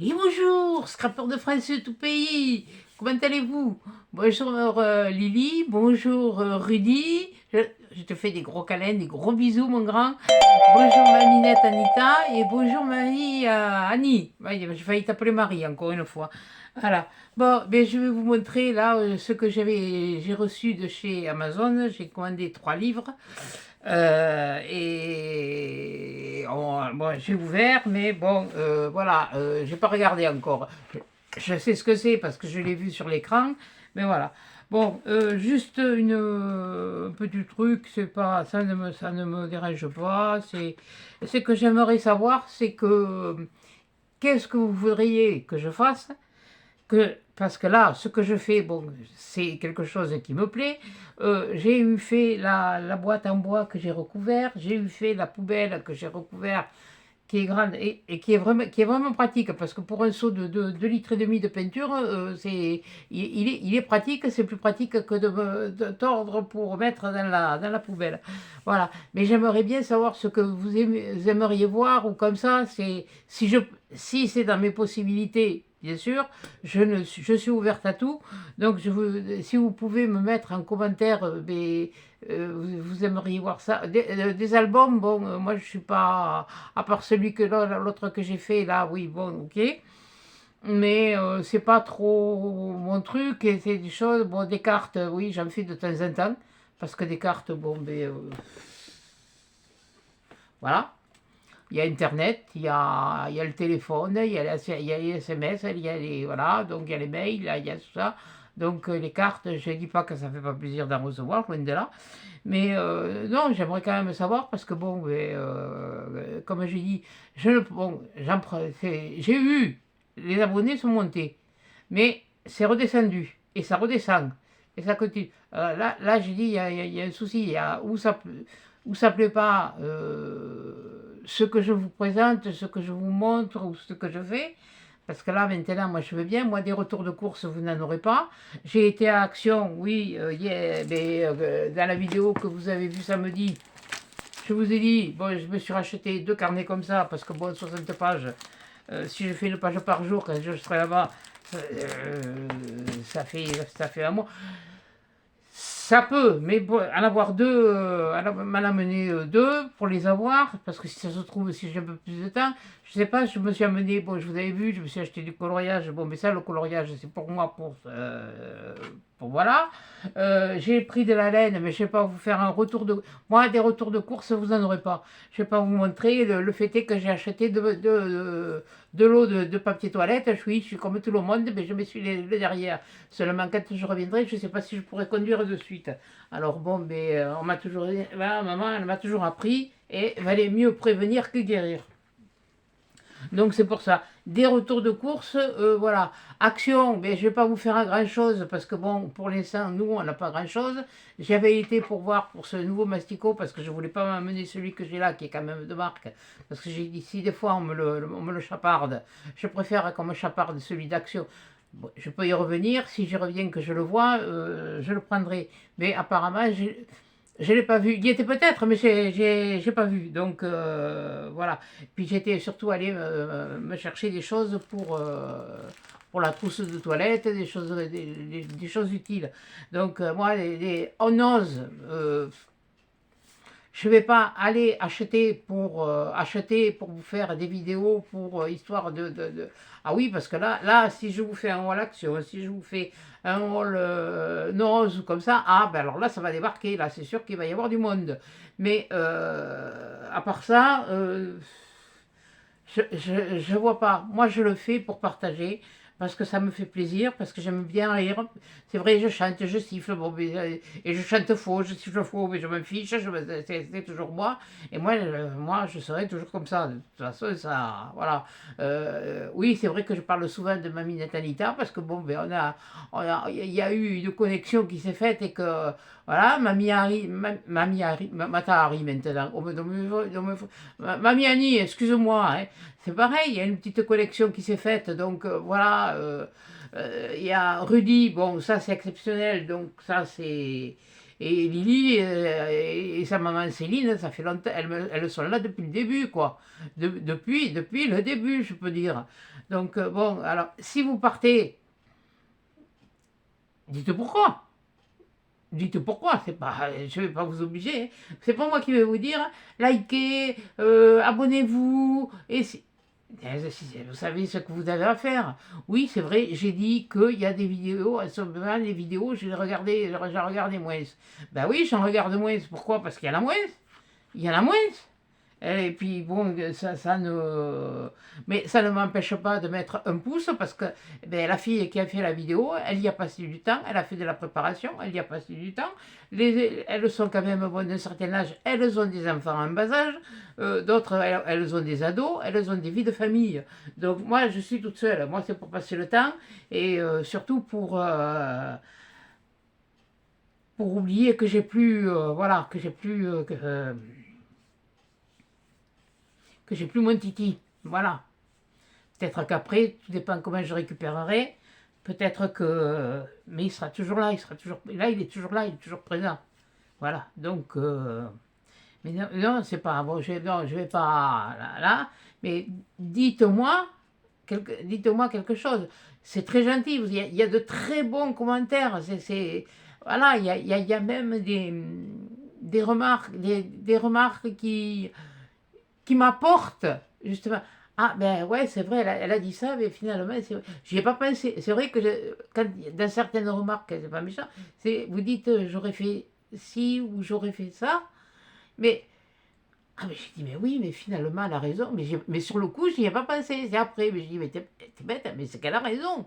Et bonjour, scrapper de France de tout pays. Comment allez-vous? Bonjour Lily, bonjour Rudy. Je te fais des gros câlins, des gros bisous mon grand. Bonjour ma minette Anita et bonjour mamie Annie. Ouais, j'ai failli t'appeler Marie encore une fois. Voilà. Bon, ben, je vais vous montrer là ce que j'ai reçu de chez Amazon. J'ai commandé 3 livres. Bon, j'ai ouvert, mais bon, voilà, j'ai pas regardé encore. Je sais ce que c'est parce que je l'ai vu sur l'écran, mais voilà. Bon, juste un petit truc, c'est pas, ça ne me dérange pas. C'est que j'aimerais savoir, c'est que qu'est-ce que vous voudriez que je fasse parce que là, ce que je fais, bon, c'est quelque chose qui me plaît. J'ai eu fait la boîte en bois que j'ai recouvert, j'ai eu fait la poubelle que j'ai recouvert, qui est grande et qui est vraiment pratique, parce que pour un seau de 2 litres et demi de peinture, il est pratique, c'est plus pratique que de tordre pour mettre dans la poubelle. Voilà. Mais j'aimerais bien savoir ce que vous aimeriez voir, ou comme ça, si c'est dans mes possibilités. Bien sûr, je suis ouverte à tout. Donc, si vous pouvez me mettre en commentaire, vous aimeriez voir ça. Des albums, bon, moi je suis pas. À part celui que l'autre que j'ai fait là, oui, bon, ok. Mais c'est pas trop mon truc. Et c'est des choses. Bon, des cartes, oui, j'en fais de temps en temps. Parce que des cartes, bon, voilà. Il y a Internet, il y a le téléphone, il y a les SMS, il y a les, voilà, donc il y a les mails, il y a tout ça. Donc les cartes, je ne dis pas que ça ne fait pas plaisir d'en recevoir, loin de là. Mais non, j'aimerais quand même savoir parce que bon, comme j'ai dit, bon, j'ai eu, les abonnés sont montés, mais c'est redescendu et ça redescend et ça continue. Là, j'ai dit, il y a un souci, il y a où ça plaît pas, ce que je vous présente, ce que je vous montre ou ce que je fais. Parce que là, maintenant, moi, je veux bien. Moi, des retours de course, vous n'en aurez pas. J'ai été à Action, oui, dans la vidéo que vous avez vue samedi. Je vous ai dit, bon, je me suis racheté 2 carnets comme ça, parce que bon, 60 pages, si je fais une page par jour, quand je serai là-bas, ça fait un mois. Ça peut, mais bon, en avoir deux, m'en amener deux pour les avoir, parce que si ça se trouve, si j'ai un peu plus de temps, je sais pas, je me suis amené, bon, je vous avais vu, je me suis acheté du coloriage, bon, mais ça, le coloriage, c'est pour moi, pour voilà. J'ai pris de la laine, mais je ne vais pas vous faire un retour de. Moi, des retours de course, vous n'en aurez pas. Je ne vais pas vous montrer. Le fait est que j'ai acheté de l'eau de papier toilette. Je suis comme tout le monde, mais je me suis le derrière. Seulement, quand je reviendrai, je ne sais pas si je pourrai conduire de suite. Alors, bon, mais on m'a toujours dit, voilà, maman, elle m'a toujours appris, et il valait mieux prévenir que guérir. Donc c'est pour ça. Des retours de course, voilà. Action, ben, je ne vais pas vous faire un grand chose parce que bon, pour l'instant, nous, on n'a pas grand chose. J'avais été pour voir pour ce nouveau mastico parce que je ne voulais pas m'amener celui que j'ai là, qui est quand même de marque. Parce que j'ai dit, si des fois on me le chaparde, je préfère qu'on me chaparde celui d'Action. Bon, je peux y revenir, si j'y reviens que je le vois, je le prendrai. Mais apparemment, je ne l'ai pas vu. Il y était peut-être, mais j'ai pas vu. Donc voilà. Puis j'étais surtout allé me chercher des choses pour la trousse de toilette, des choses utiles. Donc moi, on ose. Je ne vais pas aller acheter pour vous faire des vidéos pour histoire Ah oui, parce que là, si je vous fais un haul action, si je vous fais un haul nose ou comme ça, ah ben alors là, ça va débarquer. Là, c'est sûr qu'il va y avoir du monde. Mais à part ça, je vois pas. Moi, je le fais pour partager, parce que ça me fait plaisir, parce que j'aime bien rire. C'est vrai, je chante, je siffle, bon, et je chante faux, je siffle faux, mais je me fiche, c'est toujours moi. Et moi, je serai toujours comme ça. De toute façon, ça, voilà. Oui, c'est vrai que je parle souvent de Mamie Natalita, parce que bon, ben, il y a eu une connexion qui s'est faite et que, voilà, Mamie Harry, Mata Harry maintenant. Oh, Mamie Annie, excuse-moi, hein. C'est pareil, il y a une petite collection qui s'est faite, donc voilà. Il y a Rudy, bon, ça c'est exceptionnel, donc ça c'est. Et Lily et sa maman Céline, ça fait longtemps, elles sont là depuis le début, quoi. Depuis le début, je peux dire. Donc, bon, alors, si vous partez, dites pourquoi. Dites pourquoi, c'est pas, je ne vais pas vous obliger. Hein. C'est pas moi qui vais vous dire, likez, abonnez-vous, et vous savez ce que vous avez à faire. Oui, c'est vrai, j'ai dit qu'il y a des vidéos, elles sont bien les vidéos, je les regardais, j'en regardais moins. Ben oui, j'en regarde moins. Pourquoi? Parce qu'il y en a moins. Il y en a moins. Et puis bon, ça ne... Mais ça ne m'empêche pas de mettre un pouce parce que ben, la fille qui a fait la vidéo, elle y a passé du temps, elle a fait de la préparation, elle y a passé du temps. Elles sont quand même bonnes d'un certain âge, elles ont des enfants en bas âge, d'autres elles ont des ados, elles ont des vies de famille. Donc moi je suis toute seule, moi c'est pour passer le temps et surtout pour oublier que j'ai plus, voilà, que j'ai plus mon titi. Voilà. Peut-être qu'après, tout dépend comment je récupérerai. Peut-être que. Mais il sera toujours là, il sera toujours. Là, il est toujours là, il est toujours présent. Voilà. Donc. Mais non, non c'est pas. Bon, non, je vais pas là. Mais dites-moi quelque chose. C'est très gentil. Il y a de très bons commentaires. Voilà, il y a même des remarques, des remarques qui m'apporte justement. Ah ben ouais, c'est vrai, elle a dit ça, mais finalement, j'y ai pas pensé. C'est vrai que quand, dans certaines remarques, c'est pas méchant, vous dites j'aurais fait ci ou j'aurais fait ça, mais ah mais j'ai dit mais oui, mais finalement elle a raison, mais sur le coup j'y ai pas pensé. C'est après, mais j'ai dit mais t'es bête, mais c'est qu'elle a raison.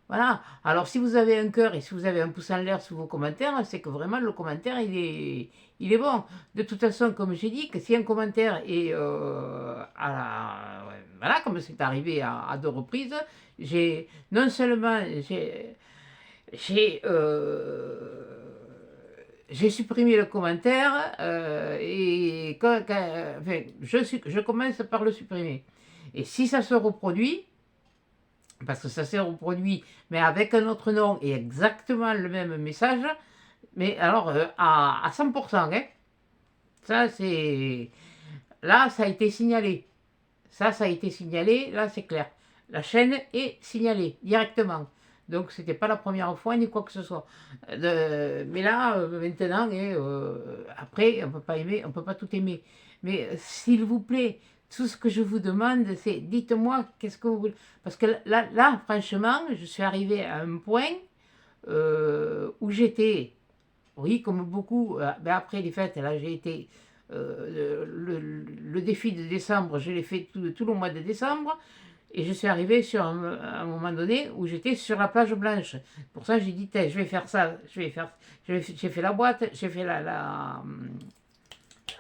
Voilà. Alors, si vous avez un cœur et si vous avez un pouce en l'air sous vos commentaires, c'est que vraiment le commentaire, il est bon. De toute façon, comme j'ai dit, que si un commentaire est ouais, voilà, comme c'est arrivé à deux reprises, non seulement j'ai j'ai supprimé le commentaire et enfin, je commence par le supprimer. Et si ça se reproduit, parce que ça s'est reproduit, mais avec un autre nom et exactement le même message, mais alors à 100%, hein. Ça c'est... Là, ça a été signalé. Ça a été signalé, là c'est clair. La chaîne est signalée directement. Donc c'était pas la première fois ni quoi que ce soit. Mais là, maintenant, après, on peut pas aimer, on peut pas tout aimer. Mais s'il vous plaît, tout ce que je vous demande, c'est dites-moi qu'est-ce que vous voulez. Parce que là, franchement, je suis arrivée à un point où j'étais, oui, comme beaucoup, ben après les fêtes, là j'ai été, le défi de décembre, je l'ai fait tout le mois de décembre. Et je suis arrivée sur un moment donné où j'étais sur la plage blanche. Pour ça, j'ai dit, je vais faire ça, j'ai fait la boîte, j'ai fait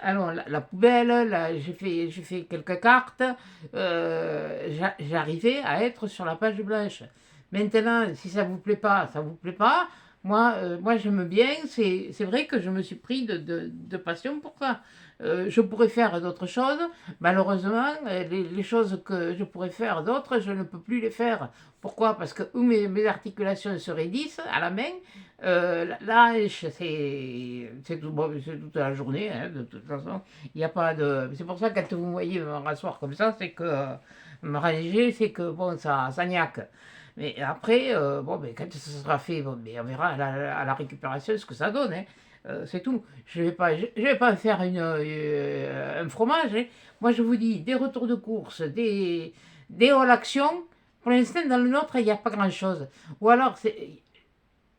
alors, la poubelle, j'ai fait quelques cartes. J'arrivais à être sur la page blanche. Maintenant, si ça vous plaît pas, ça vous plaît pas. Moi j'aime bien. C'est vrai que je me suis pris de passion pour ça. Je pourrais faire d'autres choses. Malheureusement, les choses que je pourrais faire d'autres, je ne peux plus les faire. Pourquoi? Parce que mes articulations se raidissent à la main. Là, c'est toute la journée, hein, de toute façon. Il n'y a pas de. C'est pour ça que quand vous me voyez me rasseoir comme ça, c'est que me ralléger, c'est que bon, ça niaque. Mais après, bon, ben, quand ça sera fait, bon, ben, on verra à la récupération ce que ça donne. Hein. C'est tout. Je vais pas faire un fromage. Hein. Moi, je vous dis, des retours de course, des all actions. Pour l'instant, dans le nôtre, il n'y a pas grand-chose. Ou alors,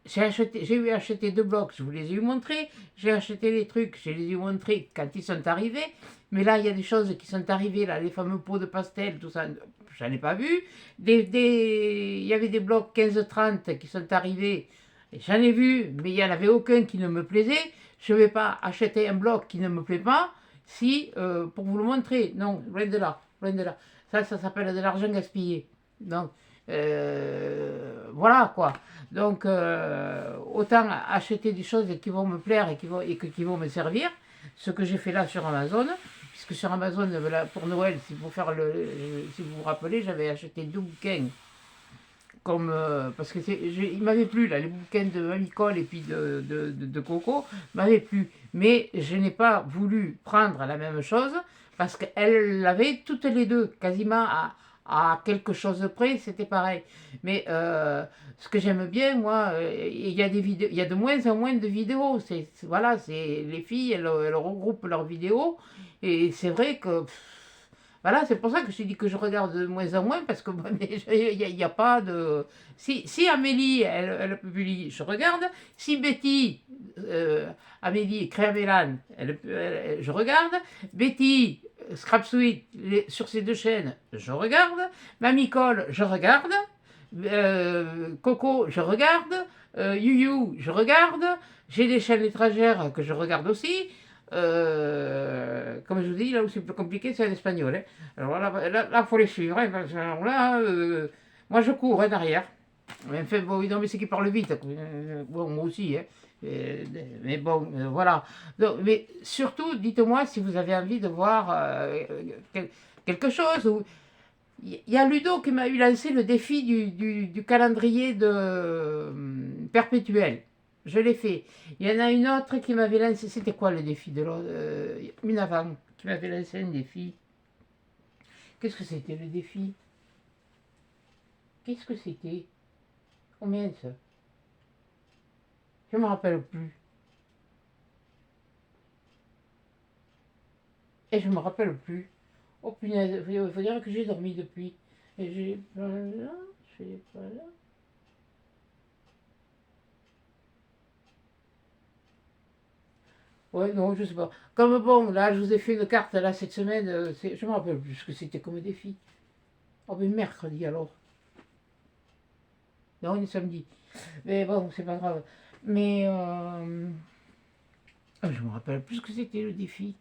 j'ai eu acheté 2 blocs, je vous les ai eu montrés. J'ai acheté les trucs, je les ai eu montrés quand ils sont arrivés. Mais là, il y a des choses qui sont arrivées, là, les fameux pots de pastel, tout ça, j'en ai pas vu. Il y avait des blocs 15-30 qui sont arrivés, j'en ai vu, mais il n'y en avait aucun qui ne me plaisait. Je ne vais pas acheter un bloc qui ne me plaît pas si, pour vous le montrer. Non, loin de là, loin de là. Ça s'appelle de l'argent gaspillé. Donc, voilà quoi. Donc, autant acheter des choses qui vont me plaire et qui vont me servir. Ce que j'ai fait là sur Amazon. Puisque sur Amazon, pour Noël, si vous vous rappelez, j'avais acheté 2 bouquins comme parce que il m'avait plu là, les bouquins de Mamie Cole et puis de Coco m'avaient plu, mais je n'ai pas voulu prendre la même chose parce qu'elles l'avaient toutes les deux, quasiment à quelque chose près, c'était pareil. Mais ce que j'aime bien, moi, il y a des vidéos, il y a de moins en moins de vidéos. Voilà, c'est les filles, elles regroupent leurs vidéos, et c'est vrai que voilà, c'est pour ça que je dis que je regarde de moins en moins, parce que bon, il n'y a pas de. Si Amélie, elle publie, je regarde. Si Betty, Amélie Créamélan, je regarde. Betty, Scrap Suite, sur ces deux chaînes, je regarde. Mamie Cole, je regarde. Coco, je regarde. You, je regarde. J'ai des chaînes étrangères que je regarde aussi. Comme je vous dis, là où c'est plus compliqué, c'est l'espagnol. Hein. Alors là, faut les suivre. Hein, parce que là, moi, je cours hein, derrière. Mais enfin, bon, non, mais c'est qui parle vite. Bon, moi aussi. Hein. Mais bon, voilà. Donc, mais surtout, dites-moi si vous avez envie de voir quelque chose. Il y a Ludo qui m'a eu lancé le défi du calendrier perpétuel. Je l'ai fait. Il y en a une autre qui m'avait lancé. C'était quoi le défi de l'autre une avant qui m'avait lancé un défi. Qu'est-ce que c'était le défi? Qu'est-ce que c'était? Combien ça? Je ne me rappelle plus. Et je ne me rappelle plus. Oh punaise, il faut dire que j'ai dormi depuis. Et j'ai pas là, je suis pas là. Ouais, non, je sais pas. Comme bon, là, je vous ai fait une carte là cette semaine. Je me rappelle plus ce que c'était comme défi. Oh, mais mercredi alors. Non, on est samedi. Mais bon, c'est pas grave. Mais je me rappelle plus ce que c'était le défi.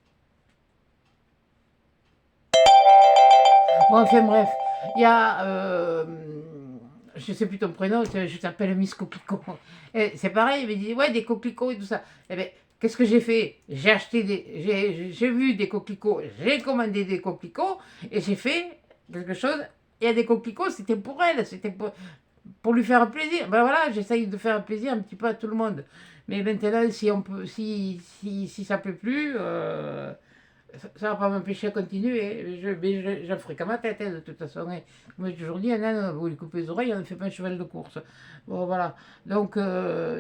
Bon, enfin bref, il y a. Je sais plus ton prénom, je t'appelle Miss Coquelicot. C'est pareil, il me dit ouais, des coquelicots et tout ça. Eh bien, qu'est-ce que j'ai fait? J'ai acheté j'ai vu des coquelicots, j'ai commandé des coquelicots et j'ai fait quelque chose. Il y a des coquelicots, c'était pour elle, c'était pour lui faire plaisir. Ben voilà, j'essaye de faire plaisir un petit peu à tout le monde. Mais maintenant, si on peut, si ça peut plus, ça va pas m'empêcher de continuer. J'en ferai qu'à ma tête, hein, de toute façon. Hein. Moi, j'ai toujours dit, hein, vous lui coupez les oreilles, on ne fait pas un cheval de course. Bon, voilà. Donc,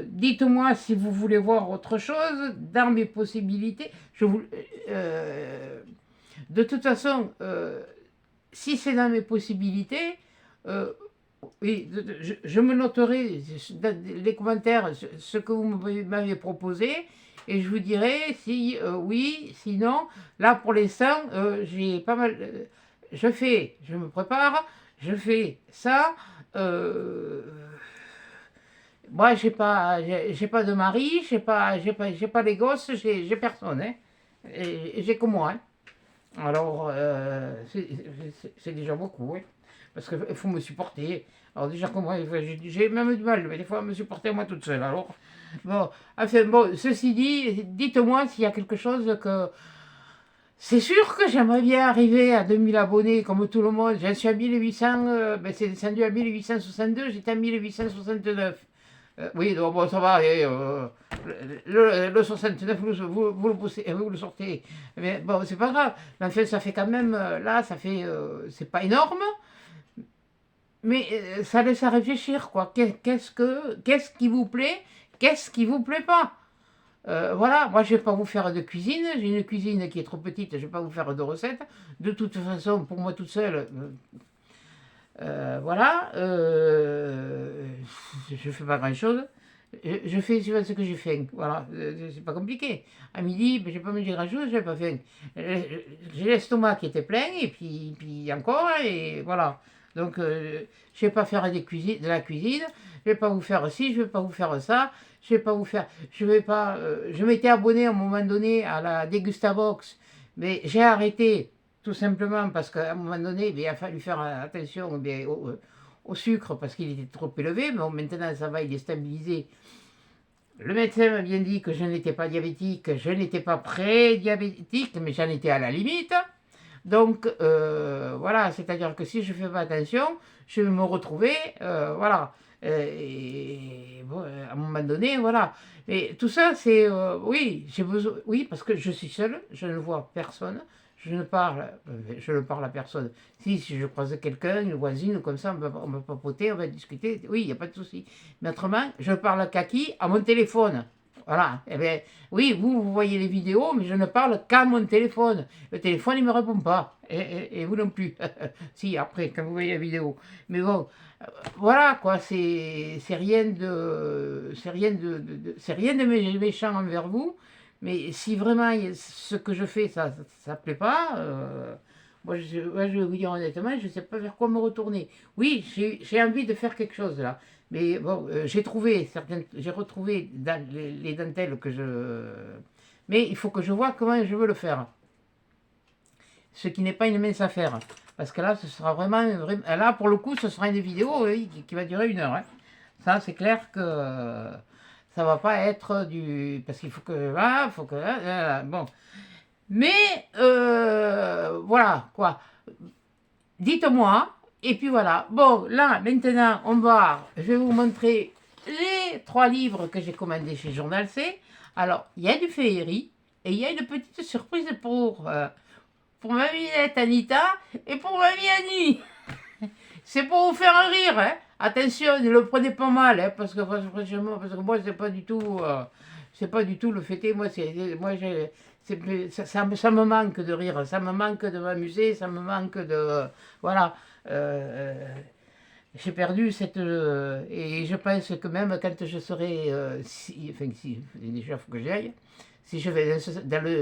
dites-moi si vous voulez voir autre chose dans mes possibilités. De toute façon, si c'est dans mes possibilités, oui, je me noterai dans les commentaires ce que vous m'avez proposé et je vous dirai si oui, sinon, là pour l'instant, j'ai pas mal. Je me prépare, je fais ça. Moi, j'ai pas de mari, j'ai pas les gosses, j'ai personne, hein. Et j'ai que moi, hein. Alors, c'est déjà beaucoup, hein. Parce qu'il faut me supporter. Alors déjà, comment, j'ai même du mal, mais des fois, à me supporter moi toute seule. Alors, bon, enfin, bon, ceci dit, dites-moi s'il y a quelque chose que... C'est sûr que j'aimerais bien arriver à 2000 abonnés, comme tout le monde. J'en suis à 1800, ben c'est descendu à 1862, j'étais à 1869. Oui, donc bon, ça va, le 69, vous le poussez, vous le sortez. Mais bon, c'est pas grave. Mais enfin, ça fait quand même, là, ça fait, c'est pas énorme, mais ça laisse à réfléchir, quoi. Qu'est-ce qui vous plaît, qu'est-ce qui vous plaît pas? Voilà, moi je vais pas vous faire de cuisine, j'ai une cuisine qui est trop petite, je vais pas vous faire de recettes. De toute façon, pour moi toute seule, voilà, je fais pas grand-chose. Je fais ce que j'ai faim, voilà, c'est pas compliqué. À midi, ben, j'ai pas mangé grand-chose, j'ai pas faim. J'ai l'estomac qui était plein, et puis encore, et voilà. Donc, je vais pas faire de la cuisine, je vais pas vous faire ci, je vais pas vous faire ça, je vais pas vous faire, je vais pas, je m'étais abonné à un moment donné à la Degustabox, mais j'ai arrêté tout simplement parce qu'à un moment donné, il a fallu faire attention au sucre parce qu'il était trop élevé. Mais bon, maintenant, ça va, il est stabilisé. Le médecin m'a bien dit que je n'étais pas diabétique, je n'étais pas pré-diabétique, mais j'en étais à la limite. Donc, voilà, c'est-à-dire que si je fais pas attention, je vais me retrouver, voilà. Et bon, à un moment donné, voilà. Mais tout ça, c'est, oui, j'ai besoin, oui, parce que je suis seule, je ne vois personne, je ne parle à personne. Si je croise quelqu'un, une voisine, ou comme ça, on va papoter, on va discuter, oui, il n'y a pas de souci. Mais autrement, je parle à qui? À mon téléphone. Voilà. Eh bien, oui, vous voyez les vidéos, mais je ne parle qu'à mon téléphone. Le téléphone, il ne me répond pas. Et vous non plus. Si, après, quand vous voyez la vidéo. Mais bon, voilà, quoi. C'est rien de. C'est rien de méchant envers vous. Mais si vraiment ce que je fais, ça ne plaît pas, moi, je vais vous dire honnêtement, je ne sais pas vers quoi me retourner. Oui, j'ai envie de faire quelque chose là. Mais bon, j'ai retrouvé les dentelles que je. Mais il faut que je vois comment je veux le faire. Ce qui n'est pas une mince affaire. Parce que là, ce sera vraiment. Là, pour le coup, ce sera une vidéo oui, qui va durer 1 heure. Hein. Ça, c'est clair que ça va pas être du. Parce qu'il faut que. Voilà, faut que. Bon. Mais, voilà, quoi. Dites-moi. Et puis voilà. Bon, là, maintenant, je vais vous montrer les 3 livres que j'ai commandés chez Journal C. Alors, il y a du féerie et il y a une petite surprise pour ma minette Anita et pour mamie Annie. C'est pour vous faire rire, hein. Attention, ne le prenez pas mal, hein, parce que franchement, parce que moi, c'est pas du tout le fêter. Moi, ça me manque de rire, ça me manque de m'amuser, ça me manque de, voilà. J'ai perdu et je pense que même quand je serai, enfin, si, déjà, il faut que j'y aille. Si je vais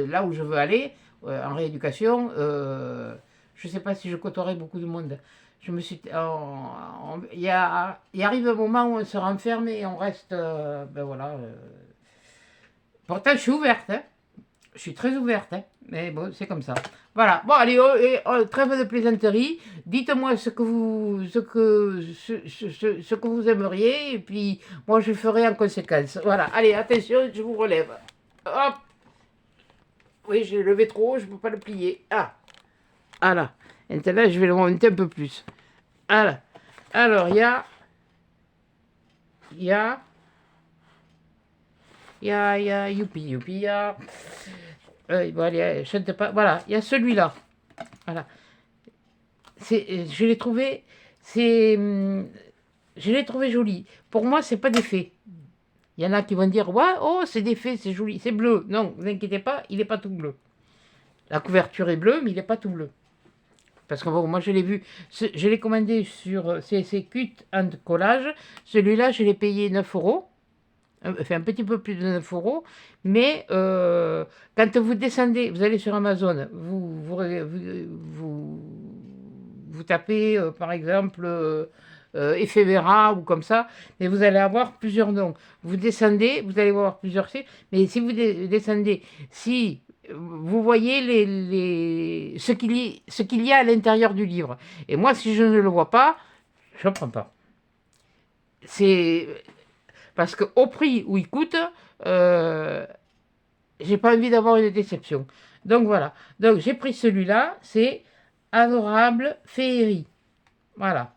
là où je veux aller, en rééducation, je ne sais pas si je côtoierai beaucoup de monde. Je me suis, il arrive un moment où on se renferme et on reste, ben voilà. Pourtant, je suis ouverte, hein. Je suis très ouverte, hein. Mais bon, c'est comme ça. Voilà. Bon, allez, trêve de plaisanterie. Dites-moi ce que vous aimeriez, et puis moi, je ferai en conséquence. Voilà. Allez, attention, je vous relève. Hop. Oui, j'ai levé trop haut, je ne peux pas le plier. Ah. Voilà. Maintenant, je vais le monter un peu plus. Voilà. Alors, youpi, il y a. Bon, allez, chante pas. Voilà, il y a celui-là. Voilà. Je l'ai trouvé. Je l'ai trouvé joli. Pour moi, c'est pas des faits. Il y en a qui vont dire, ouais, oh, c'est des faits, c'est joli, c'est bleu. Non, ne vous inquiétez pas, il n'est pas tout bleu. La couverture est bleue, mais il n'est pas tout bleu. Parce que bon, moi je l'ai vu, je l'ai commandé sur CSC Cut and Collage. Celui-là, je l'ai payé 9 euros. Enfin, un petit peu plus de 9 euros. Mais quand vous descendez, vous allez sur Amazon, vous tapez par exemple Ephemera ou comme ça, et vous allez avoir plusieurs noms. Vous descendez, vous allez voir plusieurs sites, mais si vous descendez, si vous voyez ce qu'il y a à l'intérieur du livre. Et moi, si je ne le vois pas, je ne prends pas. C'est parce qu'au prix où il coûte, j'ai pas envie d'avoir une déception. Donc voilà. Donc j'ai pris celui-là, c'est Adorable Féerie. Voilà.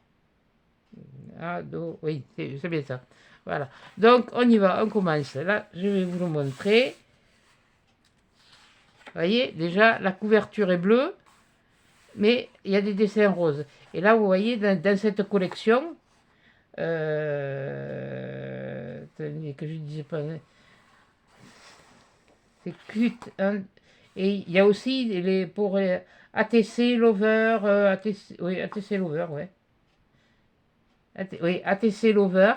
Oui, c'est bien ça. Voilà. Donc on y va, on commence. Là, je vais vous le montrer. Vous voyez, déjà, la couverture est bleue, mais il y a des dessins roses. Et là, vous voyez, dans cette collection, que je ne disais pas, c'est cut. Hein, et il y a aussi pour ATC Lover, oui, ATC Lover, ouais. Oui, ATC Lover.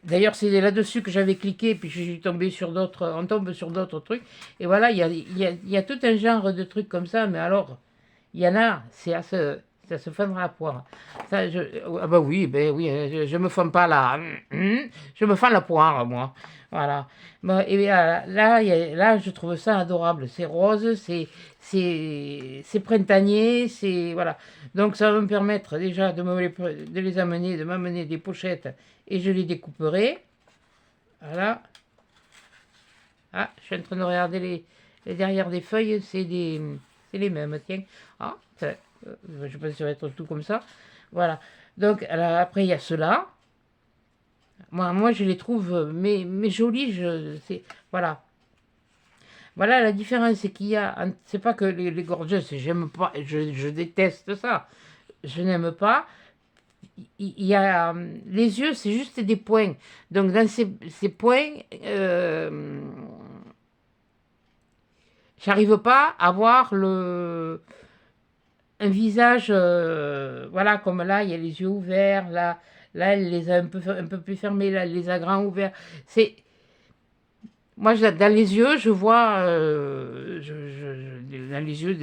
D'ailleurs, c'est là-dessus que j'avais cliqué, puis je suis tombé sur d'autres, on tombe sur d'autres trucs. Et voilà, il y a tout un genre de trucs comme ça, mais alors, il y en a, c'est à se fendre à la poire. Ça, ah bah oui, ben oui, je me fends pas là. Je me fends la poire, moi. Voilà. Bon, et bien, là, je trouve ça adorable. C'est rose, c'est printanier, c'est voilà. Donc ça va me permettre déjà de les amener, de m'amener des pochettes et je les découperai. Voilà. Ah, je suis en train de regarder les derrière des feuilles, c'est des c'est les mêmes, tiens. Ah, je pense que ça va être tout comme ça. Voilà. Donc, alors, après, il y a ceux-là. Moi, je les trouve, mais jolis, voilà. Voilà la différence, c'est qu'il y a, c'est pas que les gorgeous, j'aime pas, je déteste ça, je n'aime pas. Il y a, les yeux, c'est juste des points. Donc dans ces points, j'arrive pas à voir un visage, voilà, comme là, il y a les yeux ouverts, là, elle les a un peu plus fermés, là, elle les a grands ouverts. C'est, moi, dans les yeux, je vois, dans les yeux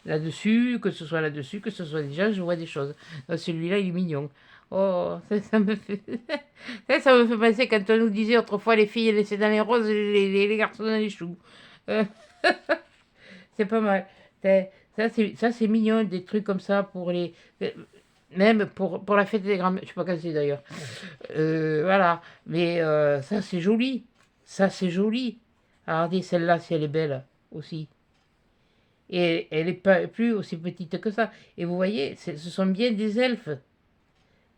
là-dessus, que ce soit là-dessus, que ce soit déjà, je vois des choses. Celui-là, il est mignon. Oh, ça me fait... ça me fait penser quand on nous disait autrefois les filles laissaient dans les roses et les garçons dans les choux. Euh, c'est pas mal. Ça, c'est mignon, des trucs comme ça pour les... Même pour la fête des grands-mères, je sais pas quand c'est d'ailleurs. Voilà, mais ça c'est joli. Ça c'est joli. Ah, regardez celle-là, si elle est belle aussi. Et elle n'est pas plus aussi petite que ça. Et vous voyez, ce sont bien des elfes,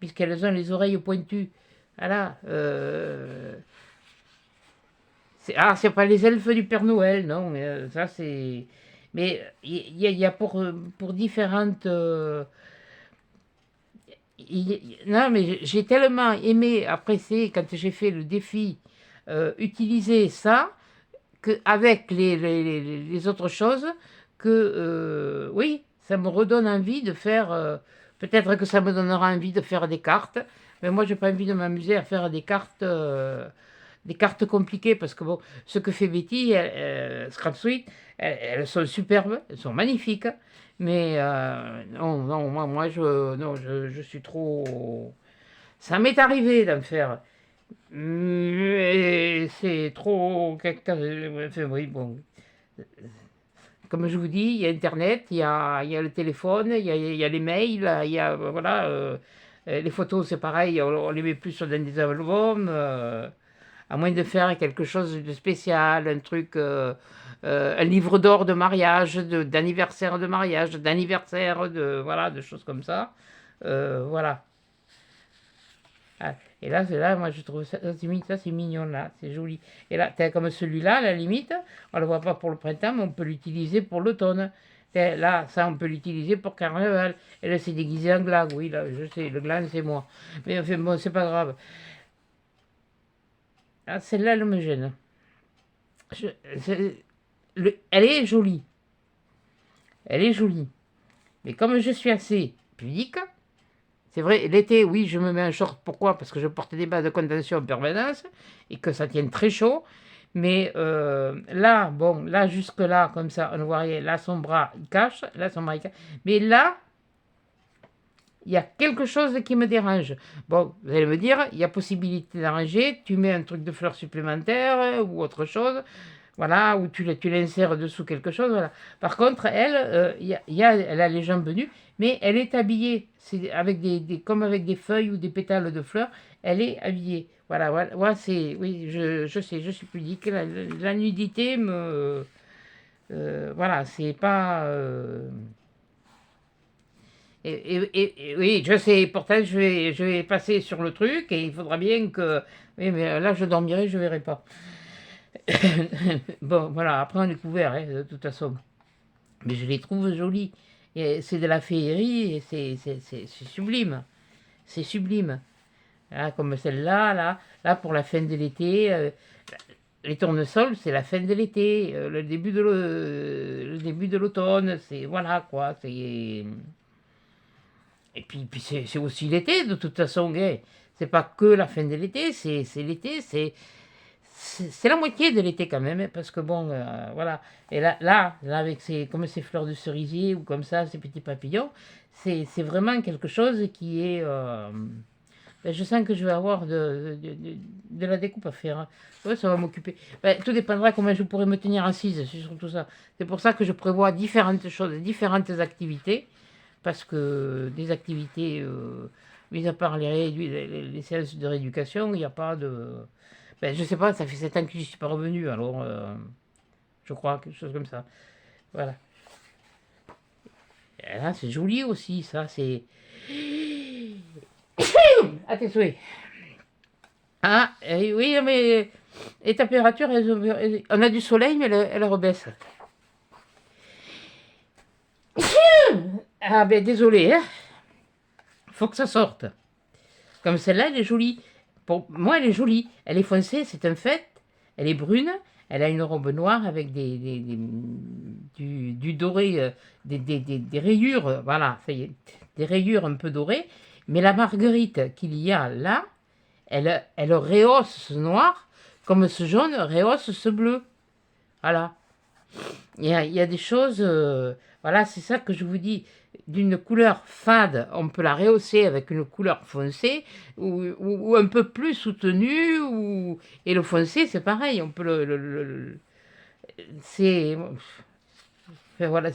puisqu'elles ont les oreilles pointues. Voilà. C'est pas les elfes du Père Noël, non. Ça, c'est. Mais il y a pour différentes. Non, mais j'ai tellement aimé, apprécié, quand j'ai fait le défi, utiliser ça, avec les autres choses, que oui, ça me redonne envie de faire. Peut-être que ça me donnera envie de faire des cartes, mais moi, j'ai pas envie de m'amuser à faire des cartes compliquées, parce que bon, ce que fait Betty, Scrap Suite, elles sont superbes, elles sont magnifiques, mais non, non, non, je suis trop. Ça m'est arrivé d'en faire. Mais c'est trop. Enfin, oui, bon. Comme je vous dis, il y a Internet, il y a le téléphone, il y a les mails, il y a. Voilà. Les photos, c'est pareil, on les met plus sur des albums. À moins de faire quelque chose de spécial, un truc. Un livre d'or de mariage, d'anniversaire de mariage, d'anniversaire, voilà, de choses comme ça. Voilà. Ah, et là, moi, je trouve ça, c'est mignon, là, c'est joli. Et là, comme celui-là, à la limite, on le voit pas pour le printemps, mais on peut l'utiliser pour l'automne. Là, ça, on peut l'utiliser pour carnaval. Et là, c'est déguisé en gland, oui, là, je sais, le gland, c'est moi. Mais enfin, bon, c'est pas grave. Ah, celle-là, elle me gêne. Je- elle est jolie. Elle est jolie. Mais comme je suis assez pudique, c'est vrai, l'été, oui, je me mets un short. Pourquoi? Parce que je porte des bas de contention en permanence et que ça tienne très chaud. Mais là, bon, là, jusque-là, comme ça, on ne voit rien. Là, son bras, il cache. Là, son bras, il cache. Mais là, il y a quelque chose qui me dérange. Bon, vous allez me dire, il y a possibilité d'arranger. Tu mets un truc de fleurs supplémentaire ou autre chose. Voilà, ou tu l'insères dessous quelque chose. Voilà. Par contre, elle, elle a les jambes nues, mais elle est habillée. C'est avec comme avec des feuilles ou des pétales de fleurs, elle est habillée. Voilà, voilà, voilà, oui, je sais, je suis pudique. La nudité me, voilà, c'est pas. Oui, je sais. Pourtant, je vais passer sur le truc et il faudra bien que. Oui, mais là, je dormirai, je verrai pas. Bon, voilà, après on est couvert, hein, de toute façon. Mais je les trouve jolis. Et c'est de la féerie et c'est sublime. C'est sublime. Là, comme celle-là, là, pour la fin de l'été, les tournesols, c'est la fin de l'été, le début de l'automne, c'est voilà quoi. Et puis c'est aussi l'été de toute façon. Hein. C'est pas que la fin de l'été, c'est l'été, c'est la moitié de l'été quand même, hein, parce que bon, voilà. Et là avec comme ces fleurs de cerisier ou comme ça, ces petits papillons, c'est vraiment quelque chose qui est. Ben, je sens que je vais avoir de la découpe à faire. Hein. Ouais, ça va m'occuper. Ben, tout dépendra comment je pourrai me tenir assise, c'est surtout ça. C'est pour ça que je prévois différentes choses, différentes activités, parce que des activités, mis à part les séances de rééducation, il n'y a pas de. Ben, je sais pas, ça fait 7 ans que je ne suis pas revenu, alors je crois, quelque chose comme ça. Voilà. Et là, c'est joli aussi, ça, c'est... À tes souhaits. Ah, oui, mais les températures, on a du soleil, mais elles rebaissent. Ah, ben désolé, hein. Faut que ça sorte. Comme celle-là, elle est jolie. Pour moi, elle est jolie. Elle est foncée, c'est un fait. Elle est brune. Elle a une robe noire avec du doré, des rayures, voilà, ça y est, des rayures un peu dorées. Mais la marguerite qu'il y a là, elle rehausse ce noir comme ce jaune rehausse ce bleu. Voilà. Il y a des choses, voilà, c'est ça que je vous dis. D'une couleur fade, on peut la rehausser avec une couleur foncée ou un peu plus soutenue. Et le foncé, c'est pareil. On peut c'est, enfin, voilà,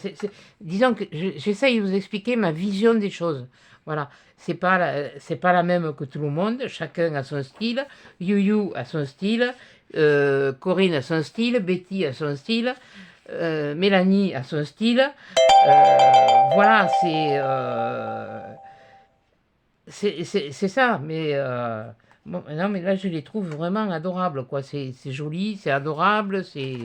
disons que j'essaye de vous expliquer ma vision des choses. Voilà, c'est pas la même que tout le monde. Chacun a son style. You a son style. Corinne a son style. Betty a son style. Mélanie a son style. Voilà, c'est ça. Mais bon, non, mais là, je les trouve vraiment adorables, quoi. C'est joli, c'est adorable, c'est.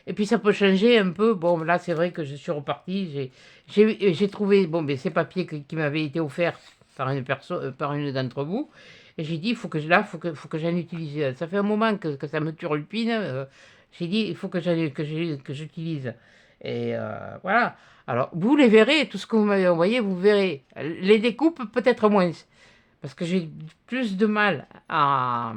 Et puis ça peut changer un peu. Bon, là, c'est vrai que je suis repartie. J'ai trouvé bon, ben, ces papiers qui m'avaient été offerts par une personne, par une d'entre vous. Et j'ai dit, il faut que là, faut que j'en utilise. Ça fait un moment que ça me turlupine. J'ai dit, il faut que j'utilise. Et voilà. Alors, vous les verrez, tout ce que vous m'avez envoyé, vous verrez. Les découpes, peut-être moins. Parce que j'ai plus de mal à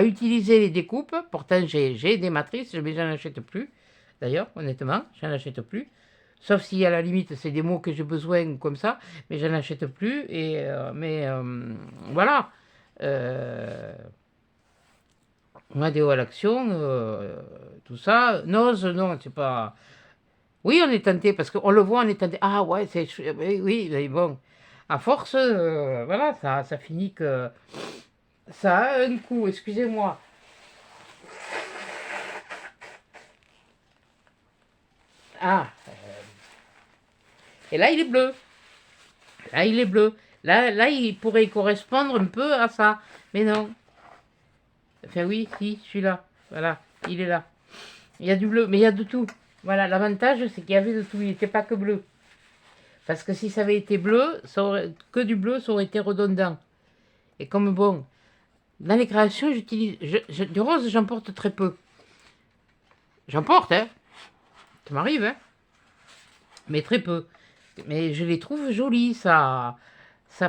utiliser les découpes. Pourtant, j'ai des matrices, mais j'en achète plus. D'ailleurs, honnêtement, j'en achète plus. Sauf si à la limite, c'est des mots que j'ai besoin ou comme ça, mais j'en achète plus. Voilà. Moi, des hauts à l'action, tout ça. Nose, non, c'est pas. Oui, on est tenté, parce qu'on le voit, on est tenté. Ah ouais, oui, oui, mais bon. À force, voilà, ça finit que. Ça a un coup, excusez-moi. Ah, et là, il est bleu. Là, il est bleu. Là, il pourrait correspondre un peu à ça. Mais non. Enfin, oui, si, celui-là. Voilà, il est là. Il y a du bleu, mais il y a de tout. Voilà, l'avantage, c'est qu'il y avait de tout. Il n'était pas que bleu. Parce que si ça avait été bleu, que du bleu, ça aurait été redondant. Et comme bon, dans les créations, j'utilise. Du rose, j'en porte très peu. J'en porte, hein. Ça m'arrive, hein. Mais très peu. Mais je les trouve jolies, ça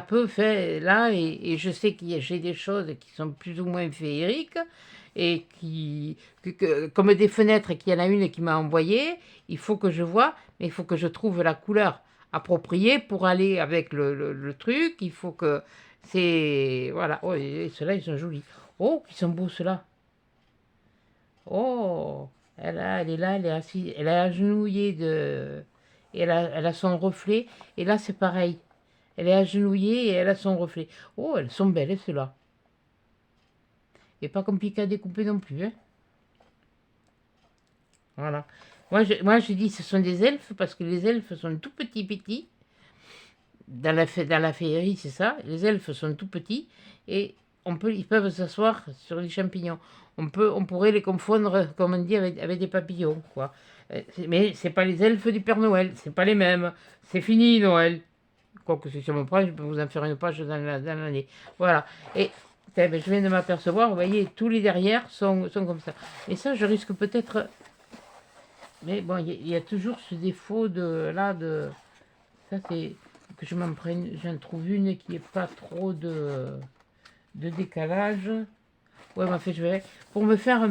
peut faire là, et je sais que j'ai des choses qui sont plus ou moins féeriques, et comme des fenêtres, et qu'il y en a une qui m'a envoyé, il faut que je vois, mais il faut que je trouve la couleur appropriée pour aller avec le truc, il faut que c'est... Voilà, oh, et ceux-là, ils sont jolis. Oh, ils sont beaux, ceux-là. Oh, elle est là, elle est assise, elle est agenouillée et elle a son reflet. Et là, c'est pareil. Elle est agenouillée et elle a son reflet. Oh, elles sont belles, ceux-là. Et pas compliqué à découper non plus, hein. Voilà. Moi, je dis ce sont des elfes parce que les elfes sont tout petits, petits. Dans la féerie, c'est ça. Les elfes sont tout petits et ils peuvent s'asseoir sur les champignons. On pourrait les confondre, comme on dit, avec des papillons, quoi. Mais c'est pas les elfes du Père Noël, c'est pas les mêmes. C'est fini, Noël. Quoique si ça me prend, je peux vous en faire une page dans l'année. Voilà. Et ben, je viens de m'apercevoir, vous voyez, tous les derrière sont comme ça. Et ça, je risque peut-être. Mais bon, il y a toujours ce défaut de là de. Ça, c'est que je m'en prenne. J'en trouve une qui n'est pas trop de décalage. Ouais, mais en fait, je verrai. Pour me faire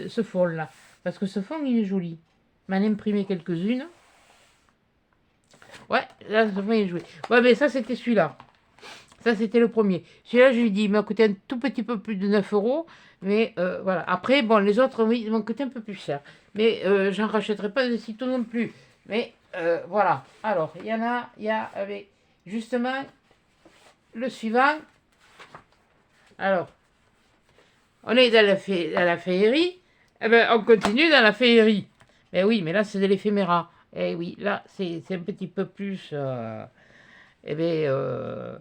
ce fond-là. Parce que ce fond, il est joli. M'en ai imprimé quelques-unes. Ouais, là, ce fond, il est joli. Ouais, mais ça, c'était celui-là. Ça, c'était le premier. Celui-là, je lui dis, il m'a coûté un tout petit peu plus de 9 euros. Mais voilà. Après, bon, les autres, oui, ils m'ont coûté un peu plus cher. Mais j'en rachèterai pas de sitôt non plus. Mais voilà. Alors, il y a avec justement le suivant. Alors, on est dans la féerie. Eh ben, on continue dans la féerie. Mais oui, mais là, c'est de l'éphéméra. Eh oui, là, c'est un petit peu plus... eh bien,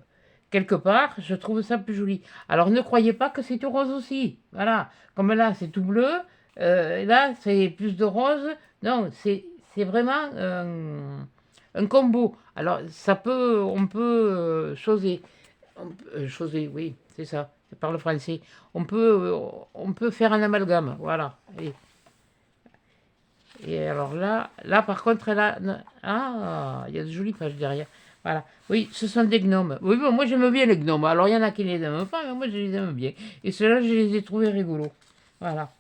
quelque part, je trouve ça plus joli. Alors, ne croyez pas que c'est tout rose aussi. Voilà. Comme là, c'est tout bleu. Là, c'est plus de rose. Non, c'est vraiment un combo. Alors, ça peut, on peut choser. Choser, oui, c'est ça. Je parle français. On peut faire un amalgame. Voilà. Et alors là par contre, là, ah, il y a de jolies pages derrière. Voilà. Oui, ce sont des gnomes. Oui, bon, moi j'aime bien les gnomes. Alors il y en a qui les aiment pas, mais moi je les aime bien. Et ceux-là, je les ai trouvés rigolos. Voilà.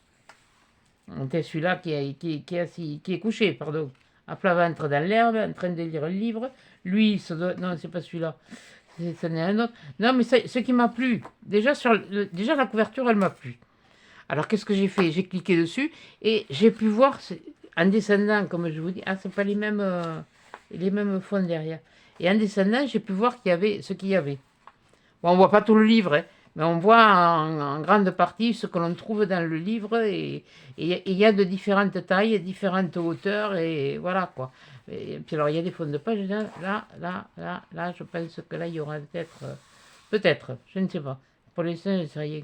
Donc celui-là qui est couché, pardon, à plat ventre dans l'herbe, en train de lire un livre. Lui, non, c'est pas celui-là. Ce n'est un autre. Non, mais ce qui m'a plu, déjà, déjà la couverture, elle m'a plu. Alors qu'est-ce que j'ai fait? J'ai cliqué dessus et j'ai pu voir, en descendant, comme je vous dis, ah, c'est pas les mêmes fonds derrière. Et en descendant, j'ai pu voir qu'il y avait ce qu'il y avait. Bon, on voit pas tout le livre, hein, mais on voit en grande partie ce que l'on trouve dans le livre et il y a de différentes tailles, différentes hauteurs et voilà quoi. Et puis alors il y a des fonds de page là, je pense que là il y aura peut-être, je ne sais pas. Pour l'instant, je sais rien.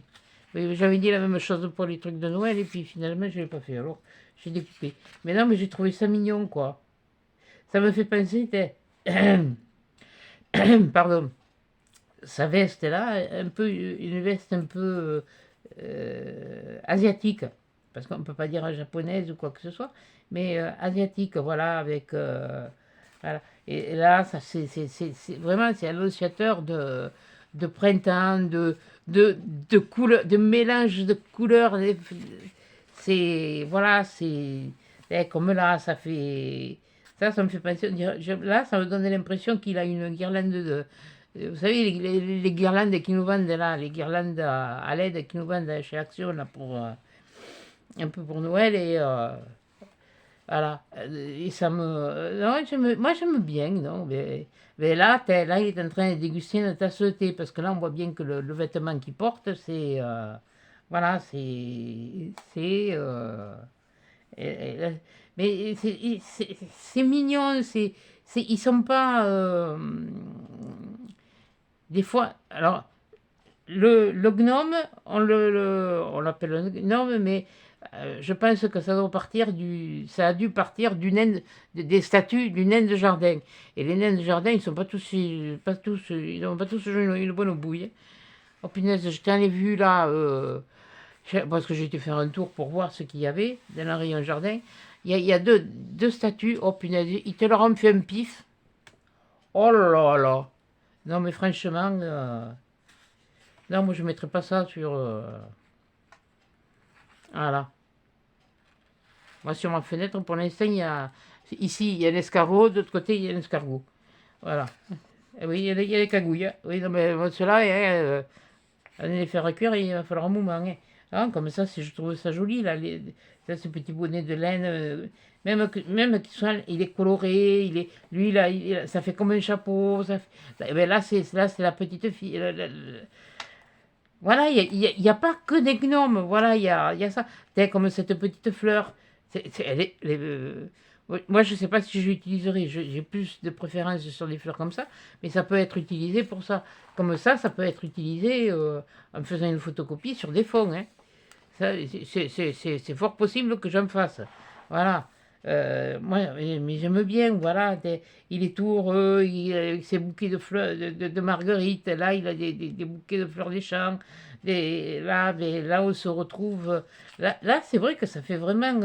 Mais j'avais dit la même chose pour les trucs de Noël et puis finalement je ne l'ai pas fait. Alors j'ai découpé. Mais non, mais j'ai trouvé ça mignon quoi. Ça me fait penser, pardon, sa veste là, un peu une veste un peu asiatique, parce qu'on ne peut pas dire japonaise ou quoi que ce soit, mais asiatique, voilà, avec voilà. Et là, ça vraiment c'est annonciateur de printemps, de couleurs, de mélange de couleurs. C'est voilà, comme là, ça me fait penser. Là, ça me donne l'impression qu'il a une guirlande de. Vous savez, les guirlandes qui nous vendent là, les guirlandes à LED qui nous vendent chez Action là, pour un peu pour Noël et voilà. Et ça me. Non, moi j'aime bien, non, mais là, là, il est en train de déguster une tasse de thé parce que là, on voit bien que le vêtement qu'il porte, c'est. Voilà, mais c'est mignon, ils sont pas. Des fois, alors, le gnome, on l'appelle un gnome, mais je pense que ça a dû partir des statues du naine de jardin. Et les nains de jardin, ils sont ils n'ont pas tous une bonne bouille. Oh punaise, je t'en ai vu là, parce que j'ai été faire un tour pour voir ce qu'il y avait dans un rayon jardin. Il y a deux statues, oh punaise, ils te leur ont fait un pif. Oh là là. Non mais franchement, non, moi je ne mettrais pas ça sur. Voilà. Moi sur ma fenêtre, pour l'instant, ici il y a un escargot, de l'autre côté il y a un escargot. Voilà. Et oui, il y a les cagouilles, hein. Oui, non mais ceux-là, à les faire cuire, il va falloir un moment, hein. Hein, comme ça, je trouve ça joli, là, ça, ce petit bonnet de laine, même il est coloré, lui, là, ça fait comme un chapeau. Eh ben là, c'est la petite fille. Voilà, il y a pas que des gnomes, voilà, il y a ça. C'est comme cette petite fleur. Ouais, moi, je ne sais pas si je l'utiliserai. J'ai plus de préférence sur des fleurs comme ça, mais ça peut être utilisé pour ça. Comme ça peut être utilisé en faisant une photocopie sur des fonds, hein. C'est fort possible que j'en fasse. Voilà. Moi, mais j'aime bien, voilà. Il est tout heureux, avec ses bouquets de fleurs, de marguerites. Là, il a des bouquets de fleurs des champs. Là, on se retrouve. Là c'est vrai que ça fait vraiment